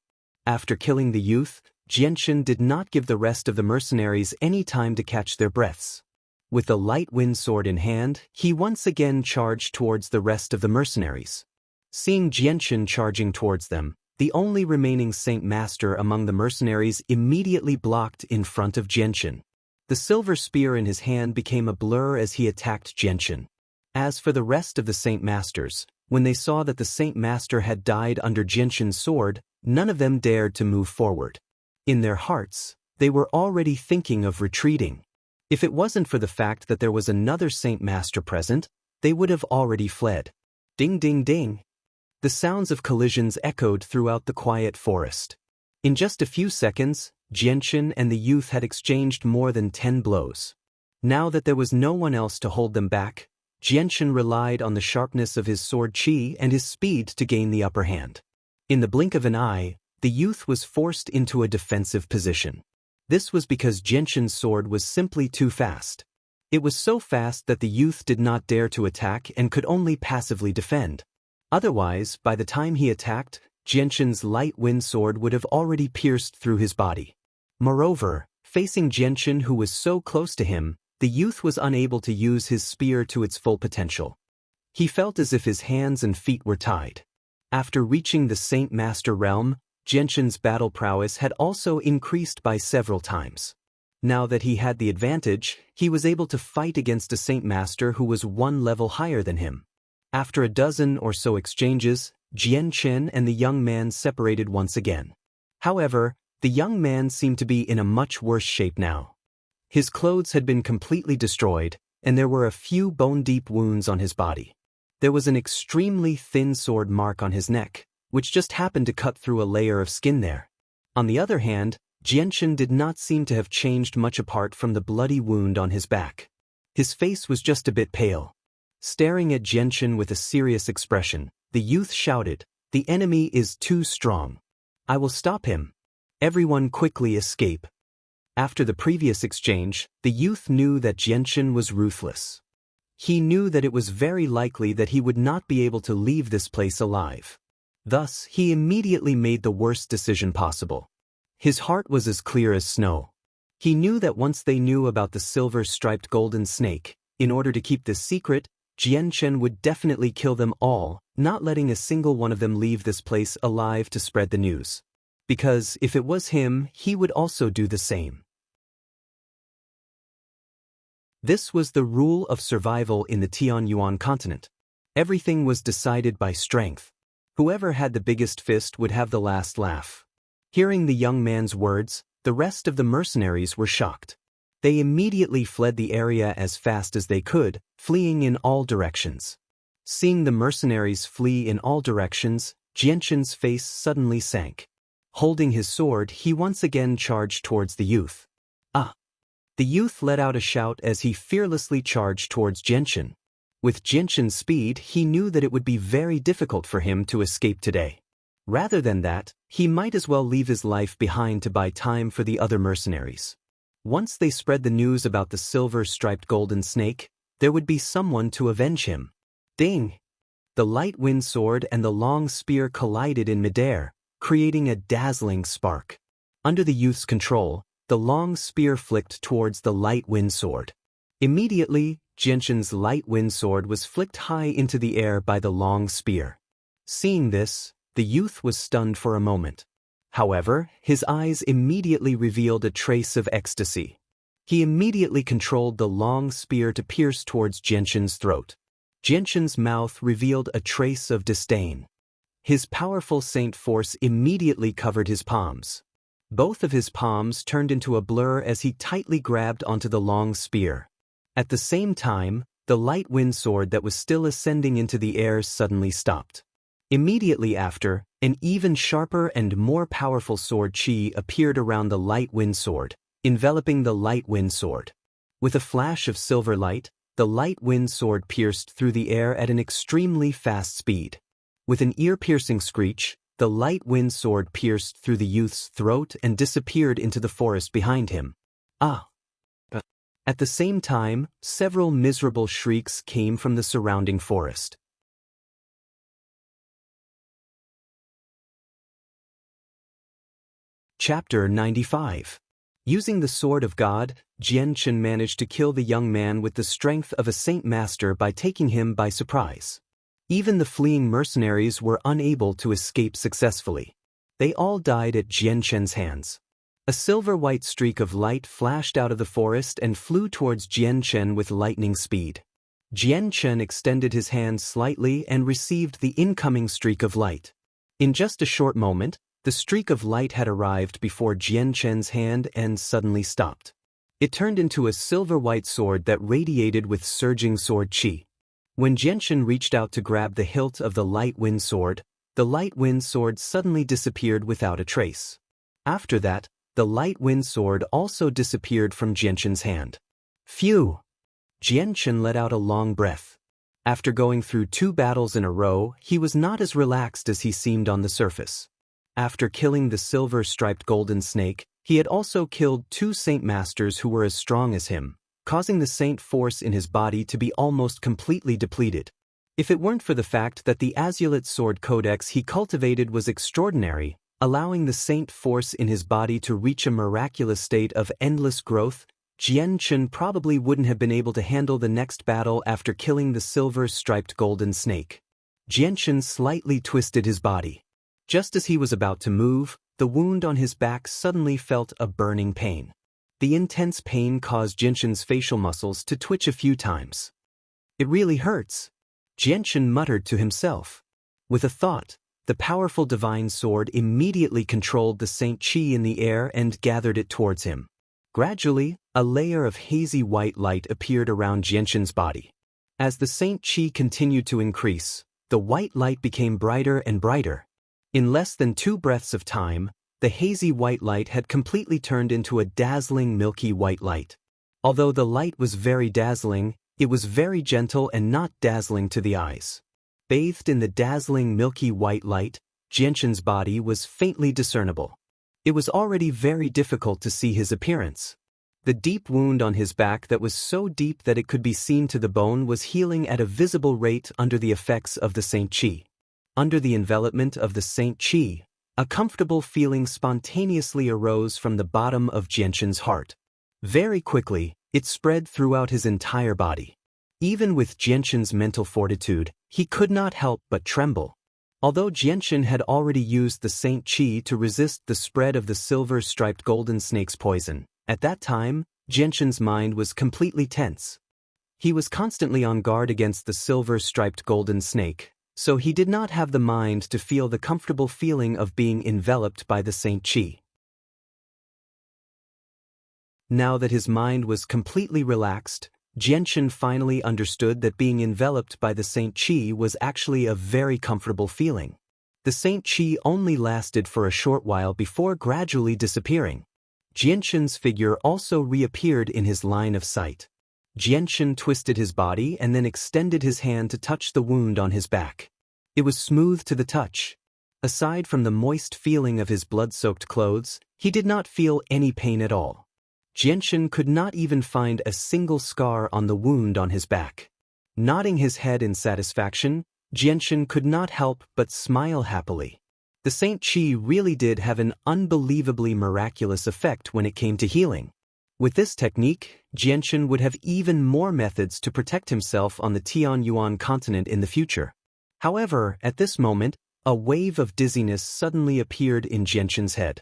After killing the youth, Xianxian did not give the rest of the mercenaries any time to catch their breaths. With the light wind sword in hand, he once again charged towards the rest of the mercenaries. Seeing Xianxian charging towards them, the only remaining Saint Master among the mercenaries immediately blocked in front of Xianxian. The silver spear in his hand became a blur as he attacked Xianxian. As for the rest of the Saint Masters, when they saw that the Saint Master had died under Xianxian's sword, none of them dared to move forward. In their hearts, they were already thinking of retreating. If it wasn't for the fact that there was another Saint Master present, they would have already fled. Ding ding ding. The sounds of collisions echoed throughout the quiet forest. In just a few seconds, Xianxian and the youth had exchanged more than 10 blows. Now that there was no one else to hold them back, Xianxian relied on the sharpness of his sword qi and his speed to gain the upper hand. In the blink of an eye, the youth was forced into a defensive position. This was because Xianxian's sword was simply too fast. It was so fast that the youth did not dare to attack and could only passively defend. Otherwise, by the time he attacked, Xianxian's light wind sword would have already pierced through his body. Moreover, facing Xianxian who was so close to him, the youth was unable to use his spear to its full potential. He felt as if his hands and feet were tied. After reaching the Saint Master realm, Xianxian's battle prowess had also increased by several times. Now that he had the advantage, he was able to fight against a Saint Master who was one level higher than him. After a dozen or so exchanges, Xianxian and the young man separated once again. However, the young man seemed to be in a much worse shape now. His clothes had been completely destroyed, and there were a few bone-deep wounds on his body. There was an extremely thin sword mark on his neck, which just happened to cut through a layer of skin there. On the other hand, Xianxian did not seem to have changed much apart from the bloody wound on his back. His face was just a bit pale. Staring at Xianxian with a serious expression, the youth shouted, "The enemy is too strong. I will stop him. Everyone quickly escape." After the previous exchange, the youth knew that Xianxian was ruthless. He knew that it was very likely that he would not be able to leave this place alive. Thus, he immediately made the worst decision possible. His heart was as clear as snow. He knew that once they knew about the silver-striped golden snake, in order to keep this secret, Xianxian would definitely kill them all, not letting a single one of them leave this place alive to spread the news. Because if it was him, he would also do the same. This was the rule of survival in the Tianyuan continent. Everything was decided by strength. Whoever had the biggest fist would have the last laugh. Hearing the young man's words, the rest of the mercenaries were shocked. They immediately fled the area as fast as they could, fleeing in all directions. Seeing the mercenaries flee in all directions, Xianxian's face suddenly sank. Holding his sword, he once again charged towards the youth. "Ah!" The youth let out a shout as he fearlessly charged towards Xianxian. With Xianxian's speed, he knew that it would be very difficult for him to escape today. Rather than that, he might as well leave his life behind to buy time for the other mercenaries. Once they spread the news about the silver-striped golden snake, there would be someone to avenge him. Ding! The light wind sword and the long spear collided in midair, creating a dazzling spark. Under the youth's control, the long spear flicked towards the light wind sword. Immediately, Jianshan's light wind sword was flicked high into the air by the long spear. Seeing this, the youth was stunned for a moment. However, his eyes immediately revealed a trace of ecstasy. He immediately controlled the long spear to pierce towards Jianshan's throat. Jianshan's mouth revealed a trace of disdain. His powerful saint force immediately covered his palms. Both of his palms turned into a blur as he tightly grabbed onto the long spear. At the same time, the light wind sword that was still ascending into the air suddenly stopped. Immediately after, an even sharper and more powerful sword chi appeared around the light wind sword, enveloping the light wind sword. With a flash of silver light, the light wind sword pierced through the air at an extremely fast speed. With an ear-piercing screech, the light wind sword pierced through the youth's throat and disappeared into the forest behind him. Ah! At the same time, several miserable shrieks came from the surrounding forest. Chapter 95. Using the Sword of God, Jianshan managed to kill the young man with the strength of a saint master by taking him by surprise. Even the fleeing mercenaries were unable to escape successfully. They all died at Jianshan's hands. A silver-white streak of light flashed out of the forest and flew towards Jianshan with lightning speed. Jianshan extended his hand slightly and received the incoming streak of light. In just a short moment, the streak of light had arrived before Jianshan's hand and suddenly stopped. It turned into a silver-white sword that radiated with surging sword chi. When Jianshan reached out to grab the hilt of the light wind sword, the light wind sword suddenly disappeared without a trace. After that, the light wind sword also disappeared from Jianshan's hand. Phew! Jianshan let out a long breath. After going through 2 battles in a row, he was not as relaxed as he seemed on the surface. After killing the silver-striped golden snake, he had also killed 2 saint masters who were as strong as him, causing the saint force in his body to be almost completely depleted. If it weren't for the fact that the azulate sword codex he cultivated was extraordinary, allowing the saint force in his body to reach a miraculous state of endless growth, Jianshan probably wouldn't have been able to handle the next battle after killing the silver-striped golden snake. Jianshan slightly twisted his body. Just as he was about to move, the wound on his back suddenly felt a burning pain. The intense pain caused Jianshan's facial muscles to twitch a few times. It really hurts, Jianshan muttered to himself. With a thought, the powerful divine sword immediately controlled the saint chi in the air and gathered it towards him. Gradually, a layer of hazy white light appeared around Jianshan's body. As the saint chi continued to increase, the white light became brighter and brighter. In less than 2 breaths of time, the hazy white light had completely turned into a dazzling milky white light. Although the light was very dazzling, it was very gentle and not dazzling to the eyes. Bathed in the dazzling milky white light, Jianshan's body was faintly discernible. It was already very difficult to see his appearance. The deep wound on his back that was so deep that it could be seen to the bone was healing at a visible rate under the effects of the saint chi. Under the envelopment of the saint chi, a comfortable feeling spontaneously arose from the bottom of Jianshan's heart. Very quickly, it spread throughout his entire body. Even with Jianshan's mental fortitude, he could not help but tremble. Although Jianshan had already used the saint chi to resist the spread of the silver-striped golden snake's poison, at that time, Jianshan's mind was completely tense. He was constantly on guard against the silver-striped golden snake, so he did not have the mind to feel the comfortable feeling of being enveloped by the saint chi. Now that his mind was completely relaxed, Jianshan finally understood that being enveloped by the saint chi was actually a very comfortable feeling. The saint chi only lasted for a short while before gradually disappearing. Jianshan's figure also reappeared in his line of sight. Jianshan twisted his body and then extended his hand to touch the wound on his back. It was smooth to the touch. Aside from the moist feeling of his blood-soaked clothes, he did not feel any pain at all. Jianshan could not even find a single scar on the wound on his back. Nodding his head in satisfaction, Jianshan could not help but smile happily. The saint chi really did have an unbelievably miraculous effect when it came to healing. With this technique, Jianshan would have even more methods to protect himself on the Tianyuan continent in the future. However, at this moment, a wave of dizziness suddenly appeared in Jianshan's head.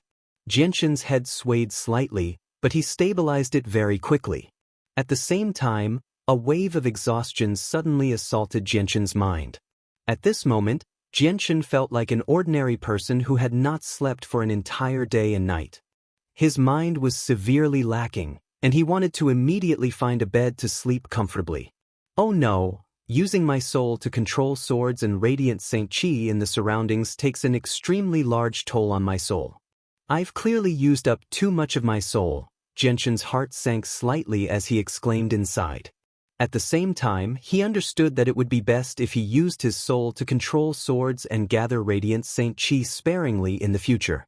Jianshan's head swayed slightly, but he stabilized it very quickly. At the same time, a wave of exhaustion suddenly assaulted Jianshan's mind. At this moment, Jianshan felt like an ordinary person who had not slept for an entire day and night. His mind was severely lacking, and he wanted to immediately find a bed to sleep comfortably. Oh no, using my soul to control swords and radiant Saint Qi in the surroundings takes an extremely large toll on my soul. I've clearly used up too much of my soul. Jianshan's heart sank slightly as he exclaimed inside. At the same time, he understood that it would be best if he used his soul to control swords and gather radiant Saint Qi sparingly in the future.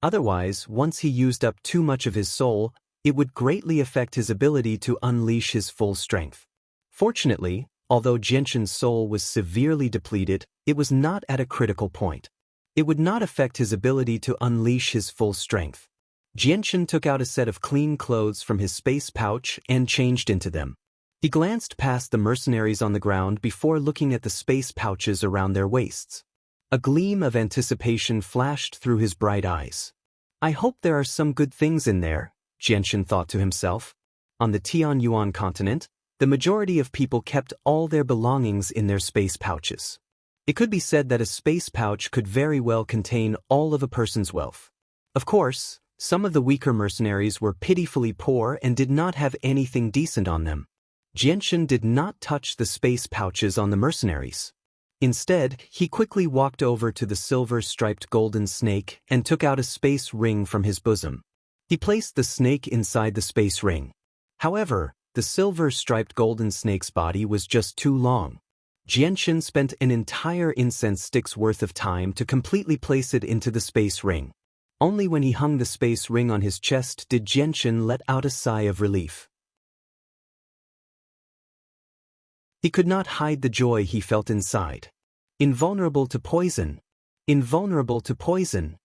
Otherwise, once he used up too much of his soul, it would greatly affect his ability to unleash his full strength. Fortunately, although Jianshan's soul was severely depleted, it was not at a critical point. It would not affect his ability to unleash his full strength. Jianshan took out a set of clean clothes from his space pouch and changed into them. He glanced past the mercenaries on the ground before looking at the space pouches around their waists. A gleam of anticipation flashed through his bright eyes. I hope there are some good things in there, Jianshan thought to himself. On the Tianyuan continent, the majority of people kept all their belongings in their space pouches. It could be said that a space pouch could very well contain all of a person's wealth. Of course, some of the weaker mercenaries were pitifully poor and did not have anything decent on them. Jianshan did not touch the space pouches on the mercenaries. Instead, he quickly walked over to the silver-striped golden snake and took out a space ring from his bosom. He placed the snake inside the space ring. However, the silver-striped golden snake's body was just too long. Jianshan spent an entire incense stick's worth of time to completely place it into the space ring. Only when he hung the space ring on his chest did Jianshan let out a sigh of relief. He could not hide the joy he felt inside. Invulnerable to poison. Invulnerable to poison.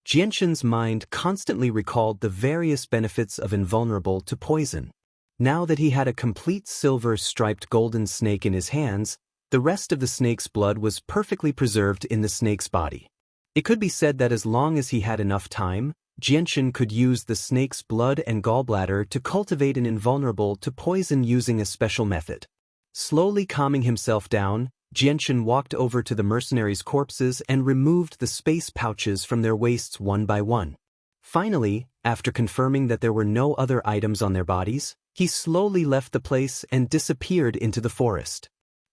Jianshan's mind constantly recalled the various benefits of invulnerable to poison. Now that he had a complete silver-striped golden snake in his hands, the rest of the snake's blood was perfectly preserved in the snake's body. It could be said that as long as he had enough time, Jianshan could use the snake's blood and gallbladder to cultivate an invulnerable to poison using a special method. Slowly calming himself down, Jianshan walked over to the mercenaries' corpses and removed the space pouches from their waists one by one. Finally, after confirming that there were no other items on their bodies, he slowly left the place and disappeared into the forest.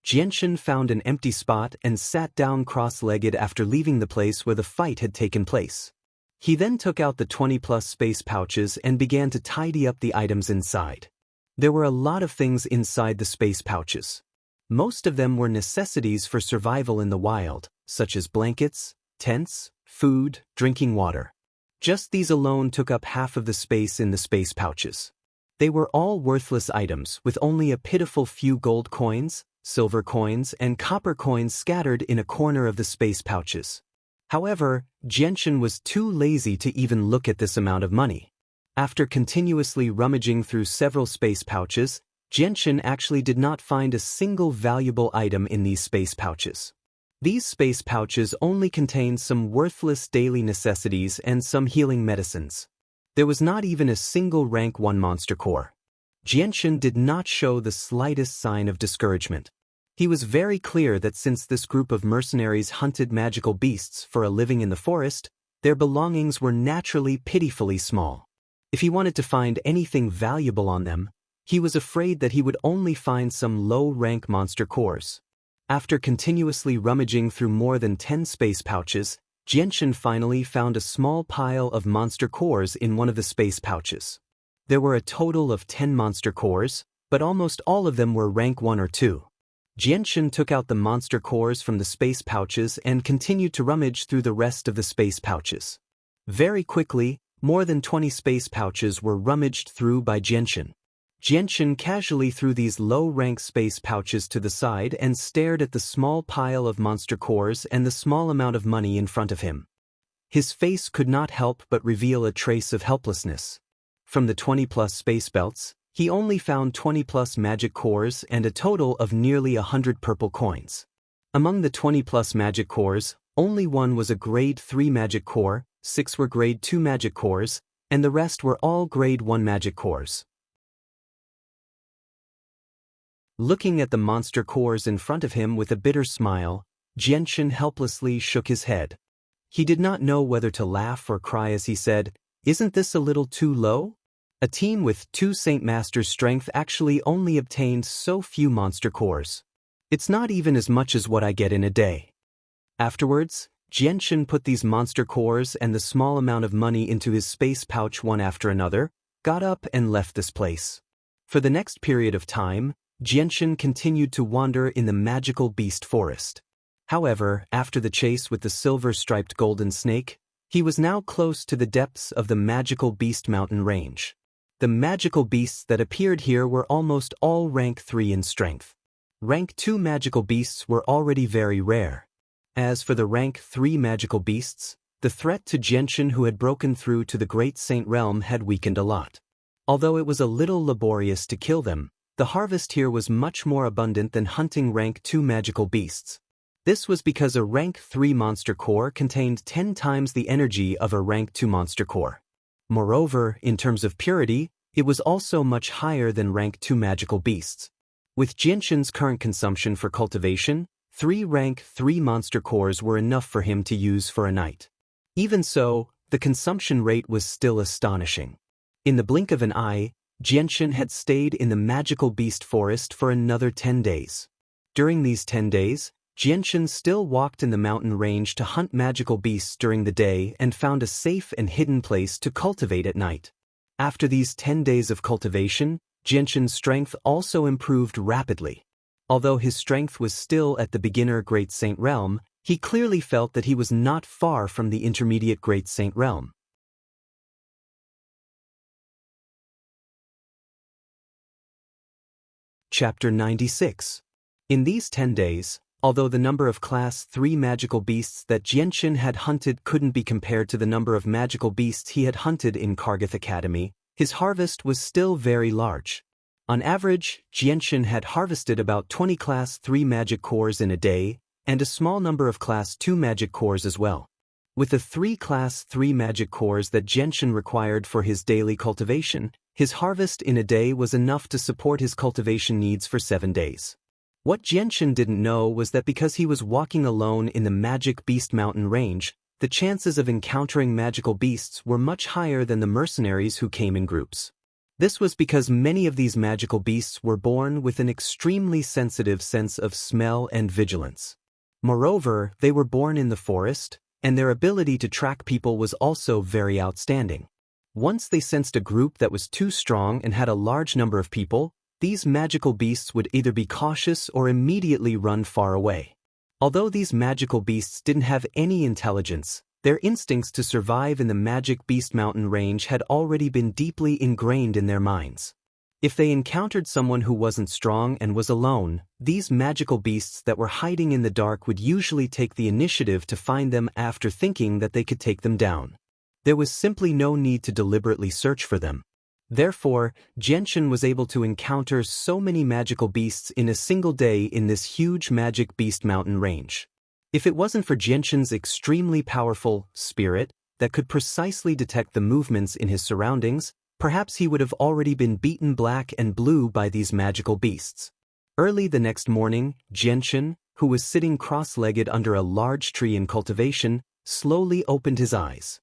Jianshan found an empty spot and sat down cross-legged after leaving the place where the fight had taken place. He then took out the 20-plus space pouches and began to tidy up the items inside. There were a lot of things inside the space pouches. Most of them were necessities for survival in the wild, such as blankets, tents, food, drinking water. Just these alone took up half of the space in the space pouches. They were all worthless items with only a pitiful few gold coins, silver coins, and copper coins scattered in a corner of the space pouches. However, Jianshan was too lazy to even look at this amount of money. After continuously rummaging through several space pouches, Jianshan actually did not find a single valuable item in these space pouches. These space pouches only contained some worthless daily necessities and some healing medicines. There was not even a single rank 1 monster core. Jianshan did not show the slightest sign of discouragement. He was very clear that since this group of mercenaries hunted magical beasts for a living in the forest, their belongings were naturally pitifully small. If he wanted to find anything valuable on them, he was afraid that he would only find some low-rank monster cores. After continuously rummaging through more than 10 space pouches, Jianshan finally found a small pile of monster cores in one of the space pouches. There were a total of 10 monster cores, but almost all of them were rank 1 or 2. Jianshan took out the monster cores from the space pouches and continued to rummage through the rest of the space pouches. Very quickly, more than 20 space pouches were rummaged through by Jianshan. Jianshan casually threw these low-rank space pouches to the side and stared at the small pile of monster cores and the small amount of money in front of him. His face could not help but reveal a trace of helplessness. From the 20-plus space belts, he only found 20-plus magic cores and a total of nearly 100 purple coins. Among the 20-plus magic cores, only one was a Grade 3 magic core, 6 were Grade 2 magic cores, and the rest were all Grade 1 magic cores. Looking at the monster cores in front of him with a bitter smile, Xianxia helplessly shook his head. He did not know whether to laugh or cry as he said, "Isn't this a little too low? A team with 2 Saint Masters' strength actually only obtained so few monster cores. It's not even as much as what I get in a day." Afterwards, Xianxia put these monster cores and the small amount of money into his space pouch one after another, got up and left this place. For the next period of time, Xianxia continued to wander in the magical beast forest. However, after the chase with the silver-striped golden snake, he was now close to the depths of the magical beast mountain range. The magical beasts that appeared here were almost all rank 3 in strength. Rank 2 magical beasts were already very rare. As for the rank 3 magical beasts, the threat to Xianxia who had broken through to the Great Saint Realm had weakened a lot. Although it was a little laborious to kill them, the harvest here was much more abundant than hunting rank 2 magical beasts. This was because a rank 3 monster core contained 10 times the energy of a rank 2 monster core. Moreover, in terms of purity, it was also much higher than rank 2 magical beasts. With Xianxia's current consumption for cultivation, 3 rank 3 monster cores were enough for him to use for a night. Even so, the consumption rate was still astonishing. In the blink of an eye, Xianxia had stayed in the magical beast forest for another 10 days. During these 10 days, Xianxia still walked in the mountain range to hunt magical beasts during the day and found a safe and hidden place to cultivate at night. After these 10 days of cultivation, Xianxia's strength also improved rapidly. Although his strength was still at the beginner Great Saint Realm, he clearly felt that he was not far from the intermediate Great Saint Realm. Chapter 96. In these 10 days, although the number of Class 3 magical beasts that Xianxia had hunted couldn't be compared to the number of magical beasts he had hunted in Kargath Academy, his harvest was still very large. On average, Xianxia had harvested about 20 Class 3 magic cores in a day, and a small number of Class 2 magic cores as well. With the 3 Class 3 magic cores that Xianxia required for his daily cultivation, his harvest in a day was enough to support his cultivation needs for 7 days. What Xianxia didn't know was that because he was walking alone in the Magic Beast Mountain range, the chances of encountering magical beasts were much higher than the mercenaries who came in groups. This was because many of these magical beasts were born with an extremely sensitive sense of smell and vigilance. Moreover, they were born in the forest, and their ability to track people was also very outstanding. Once they sensed a group that was too strong and had a large number of people, these magical beasts would either be cautious or immediately run far away. Although these magical beasts didn't have any intelligence, their instincts to survive in the Magic Beast Mountain range had already been deeply ingrained in their minds. If they encountered someone who wasn't strong and was alone, these magical beasts that were hiding in the dark would usually take the initiative to find them after thinking that they could take them down. There was simply no need to deliberately search for them. Therefore, Xianxia was able to encounter so many magical beasts in a single day in this huge Magic Beast Mountain range. If it wasn't for Xianxia's extremely powerful spirit that could precisely detect the movements in his surroundings, perhaps he would have already been beaten black and blue by these magical beasts. Early the next morning, Xianxia, who was sitting cross-legged under a large tree in cultivation, slowly opened his eyes.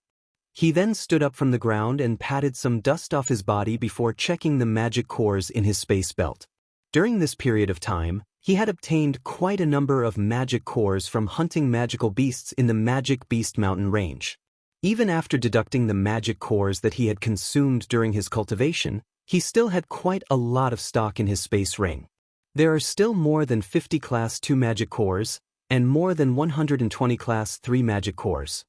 He then stood up from the ground and patted some dust off his body before checking the magic cores in his space belt. During this period of time, he had obtained quite a number of magic cores from hunting magical beasts in the Magic Beast Mountain range. Even after deducting the magic cores that he had consumed during his cultivation, he still had quite a lot of stock in his space ring. There are still more than 50 Class 2 magic cores, and more than 120 Class 3 magic cores.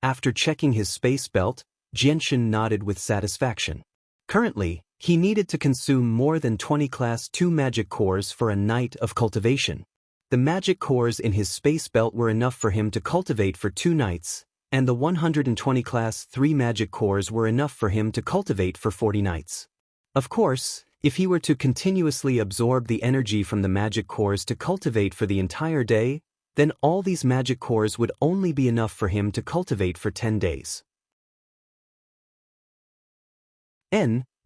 After checking his space belt, Xianxia nodded with satisfaction. Currently, he needed to consume more than 20 Class 2 magic cores for a night of cultivation. The magic cores in his space belt were enough for him to cultivate for 2 nights, and the 120 class 3 magic cores were enough for him to cultivate for 40 nights. Of course, if he were to continuously absorb the energy from the magic cores to cultivate for the entire day, then all these magic cores would only be enough for him to cultivate for 10 days.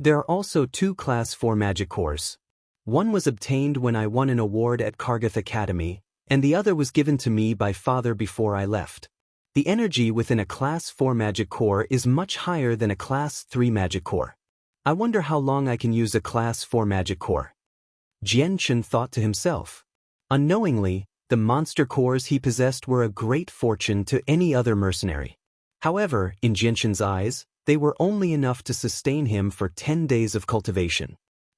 There are also 2 class 4 magic cores. One was obtained when I won an award at Kargath Academy, and the other was given to me by Father before I left. The energy within a class 4 magic core is much higher than a class 3 magic core. I wonder how long I can use a class 4 magic core. Xianxia thought to himself. Unknowingly, the monster cores he possessed were a great fortune to any other mercenary. However, in Xianxia's eyes, they were only enough to sustain him for 10 days of cultivation.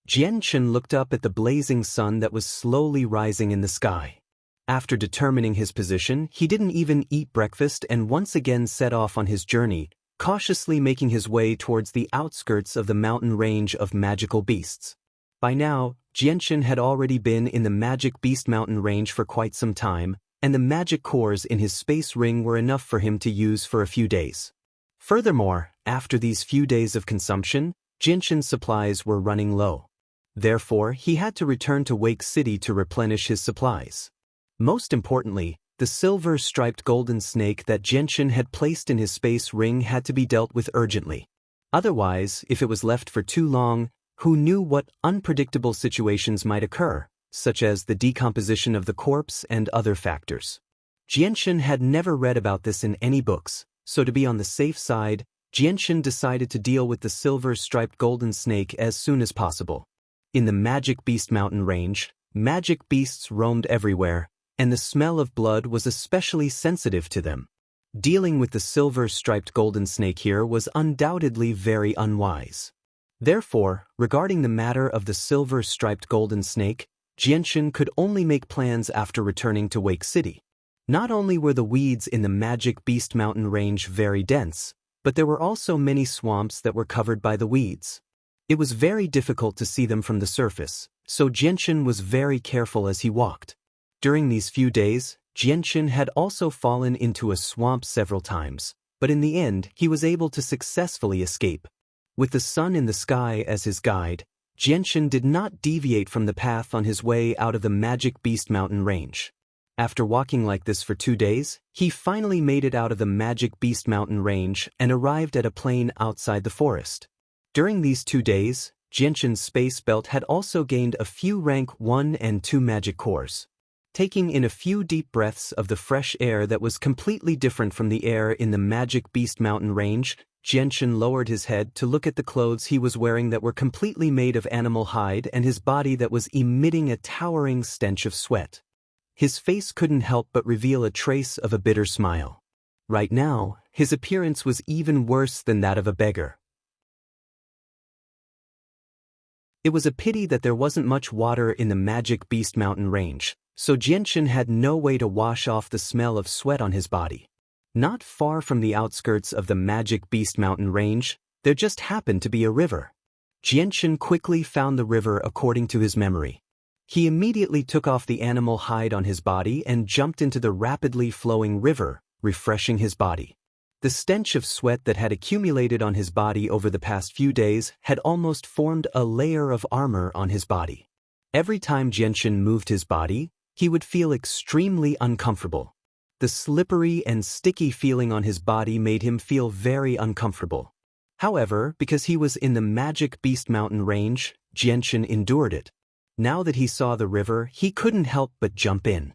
Xianxia looked up at the blazing sun that was slowly rising in the sky. After determining his position, he didn't even eat breakfast and once again set off on his journey, cautiously making his way towards the outskirts of the mountain range of magical beasts. By now, Xianxia had already been in the Magic Beast Mountain range for quite some time, and the magic cores in his space ring were enough for him to use for a few days. Furthermore, after these few days of consumption, Xianxia's supplies were running low. Therefore, he had to return to Wake City to replenish his supplies. Most importantly, the silver-striped golden snake that Xianxia had placed in his space ring had to be dealt with urgently. Otherwise, if it was left for too long, who knew what unpredictable situations might occur, such as the decomposition of the corpse and other factors. Xianxia had never read about this in any books, so to be on the safe side, Xianxia decided to deal with the silver-striped golden snake as soon as possible. In the Magic Beast Mountain range, magic beasts roamed everywhere, and the smell of blood was especially sensitive to them. Dealing with the silver-striped golden snake here was undoubtedly very unwise. Therefore, regarding the matter of the silver-striped golden snake, Xianxia could only make plans after returning to Wake City. Not only were the weeds in the Magic Beast Mountain range very dense, but there were also many swamps that were covered by the weeds. It was very difficult to see them from the surface, so Xianxia was very careful as he walked. During these few days, Xianxia had also fallen into a swamp several times, but in the end he was able to successfully escape. With the sun in the sky as his guide, Xianxia did not deviate from the path on his way out of the Magic Beast Mountain range. After walking like this for 2 days, he finally made it out of the Magic Beast Mountain range and arrived at a plain outside the forest. During these 2 days, Xianxia's space belt had also gained a few rank 1 and 2 magic cores. Taking in a few deep breaths of the fresh air that was completely different from the air in the Magic Beast Mountain range, Xianxia lowered his head to look at the clothes he was wearing that were completely made of animal hide and his body that was emitting a towering stench of sweat. His face couldn't help but reveal a trace of a bitter smile. Right now, his appearance was even worse than that of a beggar. It was a pity that there wasn't much water in the Magic Beast Mountain range, so Xianxia had no way to wash off the smell of sweat on his body. Not far from the outskirts of the Magic Beast Mountain range, there just happened to be a river. Xianxia quickly found the river according to his memory. He immediately took off the animal hide on his body and jumped into the rapidly flowing river, refreshing his body. The stench of sweat that had accumulated on his body over the past few days had almost formed a layer of armor on his body. Every time Xianxia moved his body, he would feel extremely uncomfortable. The slippery and sticky feeling on his body made him feel very uncomfortable. However, because he was in the Magic Beast Mountain range, Xianxia endured it. Now that he saw the river, he couldn't help but jump in.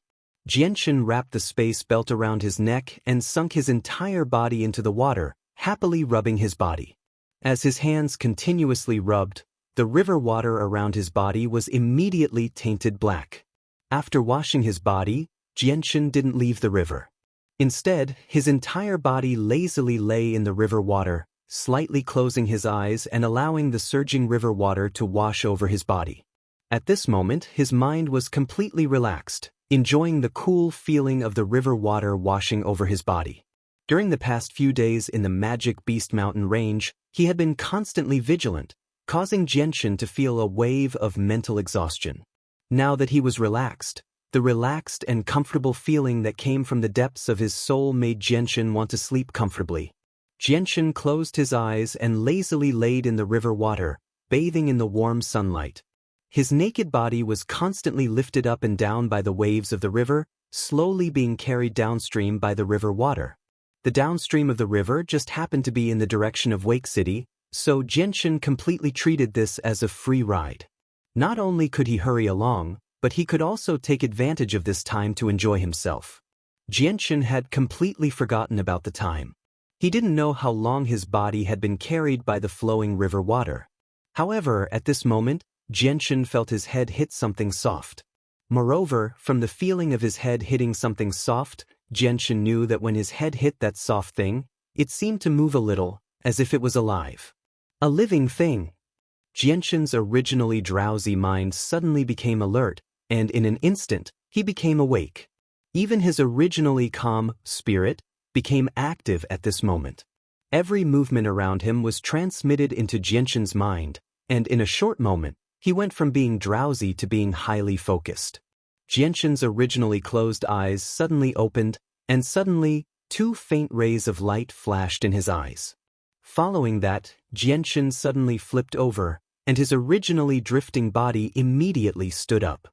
Xianxia wrapped the space belt around his neck and sunk his entire body into the water, happily rubbing his body. As his hands continuously rubbed, the river water around his body was immediately tainted black. After washing his body, Xianxia didn't leave the river. Instead, his entire body lazily lay in the river water, slightly closing his eyes and allowing the surging river water to wash over his body. At this moment, his mind was completely relaxed, enjoying the cool feeling of the river water washing over his body. During the past few days in the Magic Beast Mountain range, he had been constantly vigilant, causing Xianxia to feel a wave of mental exhaustion. Now that he was relaxed, The relaxed and comfortable feeling that came from the depths of his soul made Xianxia want to sleep comfortably. Xianxia closed his eyes and lazily laid in the river water, bathing in the warm sunlight. His naked body was constantly lifted up and down by the waves of the river, slowly being carried downstream by the river water. The downstream of the river just happened to be in the direction of Wake City, so Xianxia completely treated this as a free ride. Not only could he hurry along, but he could also take advantage of this time to enjoy himself. Xianxia had completely forgotten about the time. He didn't know how long his body had been carried by the flowing river water. However, at this moment, Xianxia felt his head hit something soft. Moreover, from the feeling of his head hitting something soft, Xianxia knew that when his head hit that soft thing, it seemed to move a little, as if it was alive. A living thing. Xianxia's originally drowsy mind suddenly became alert, and in an instant, he became awake. Even his originally calm spirit became active at this moment. Every movement around him was transmitted into Xianxia's mind, and in a short moment, he went from being drowsy to being highly focused. Xianxia's originally closed eyes suddenly opened, and suddenly, 2 faint rays of light flashed in his eyes. Following that, Xianxia suddenly flipped over, and his originally drifting body immediately stood up.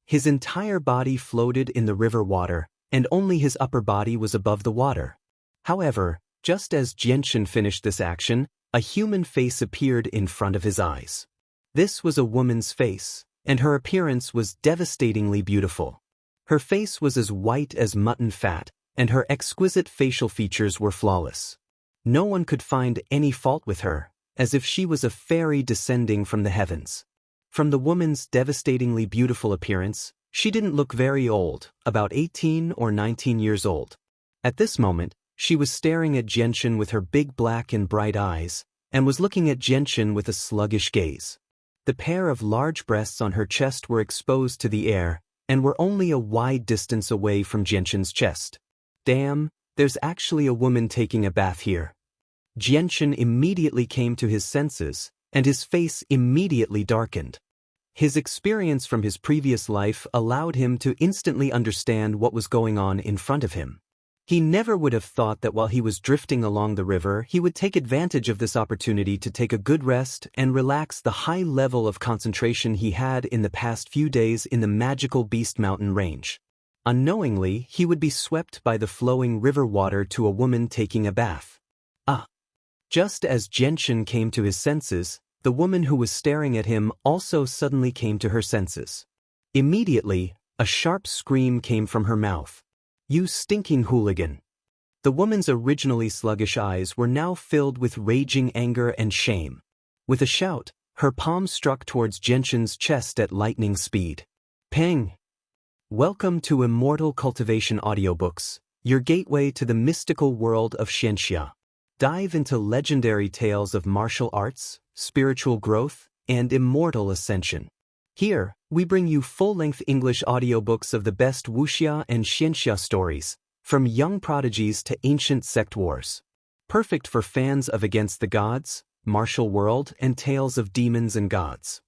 His entire body floated in the river water, and only his upper body was above the water. However, just as Xianxia finished this action, a human face appeared in front of his eyes. This was a woman's face, and her appearance was devastatingly beautiful. Her face was as white as mutton fat, and her exquisite facial features were flawless. No one could find any fault with her, as if she was a fairy descending from the heavens. From the woman's devastatingly beautiful appearance, she didn't look very old, about 18 or 19 years old. At this moment, she was staring at Xianxia with her big black and bright eyes, and was looking at Xianxia with a sluggish gaze. The pair of large breasts on her chest were exposed to the air, and were only a wide distance away from Xianxia's chest. Damn, there's actually a woman taking a bath here. Xianxia immediately came to his senses, and his face immediately darkened. His experience from his previous life allowed him to instantly understand what was going on in front of him. He never would have thought that while he was drifting along the river, he would take advantage of this opportunity to take a good rest and relax the high level of concentration he had in the past few days in the magical Beast Mountain range. Unknowingly, he would be swept by the flowing river water to a woman taking a bath. Just as Xianxia came to his senses, the woman who was staring at him also suddenly came to her senses. Immediately, a sharp scream came from her mouth. "You stinking hooligan!" The woman's originally sluggish eyes were now filled with raging anger and shame. With a shout, her palm struck towards Xianxia's chest at lightning speed. Peng! Welcome to Immortal Cultivation Audiobooks, your gateway to the mystical world of Xianxia. Dive into legendary tales of martial arts, spiritual growth, and immortal ascension. Here, we bring you full-length English audiobooks of the best Wuxia and Xianxia stories, from young prodigies to ancient sect wars. Perfect for fans of Against the Gods, Martial World, and tales of demons and gods.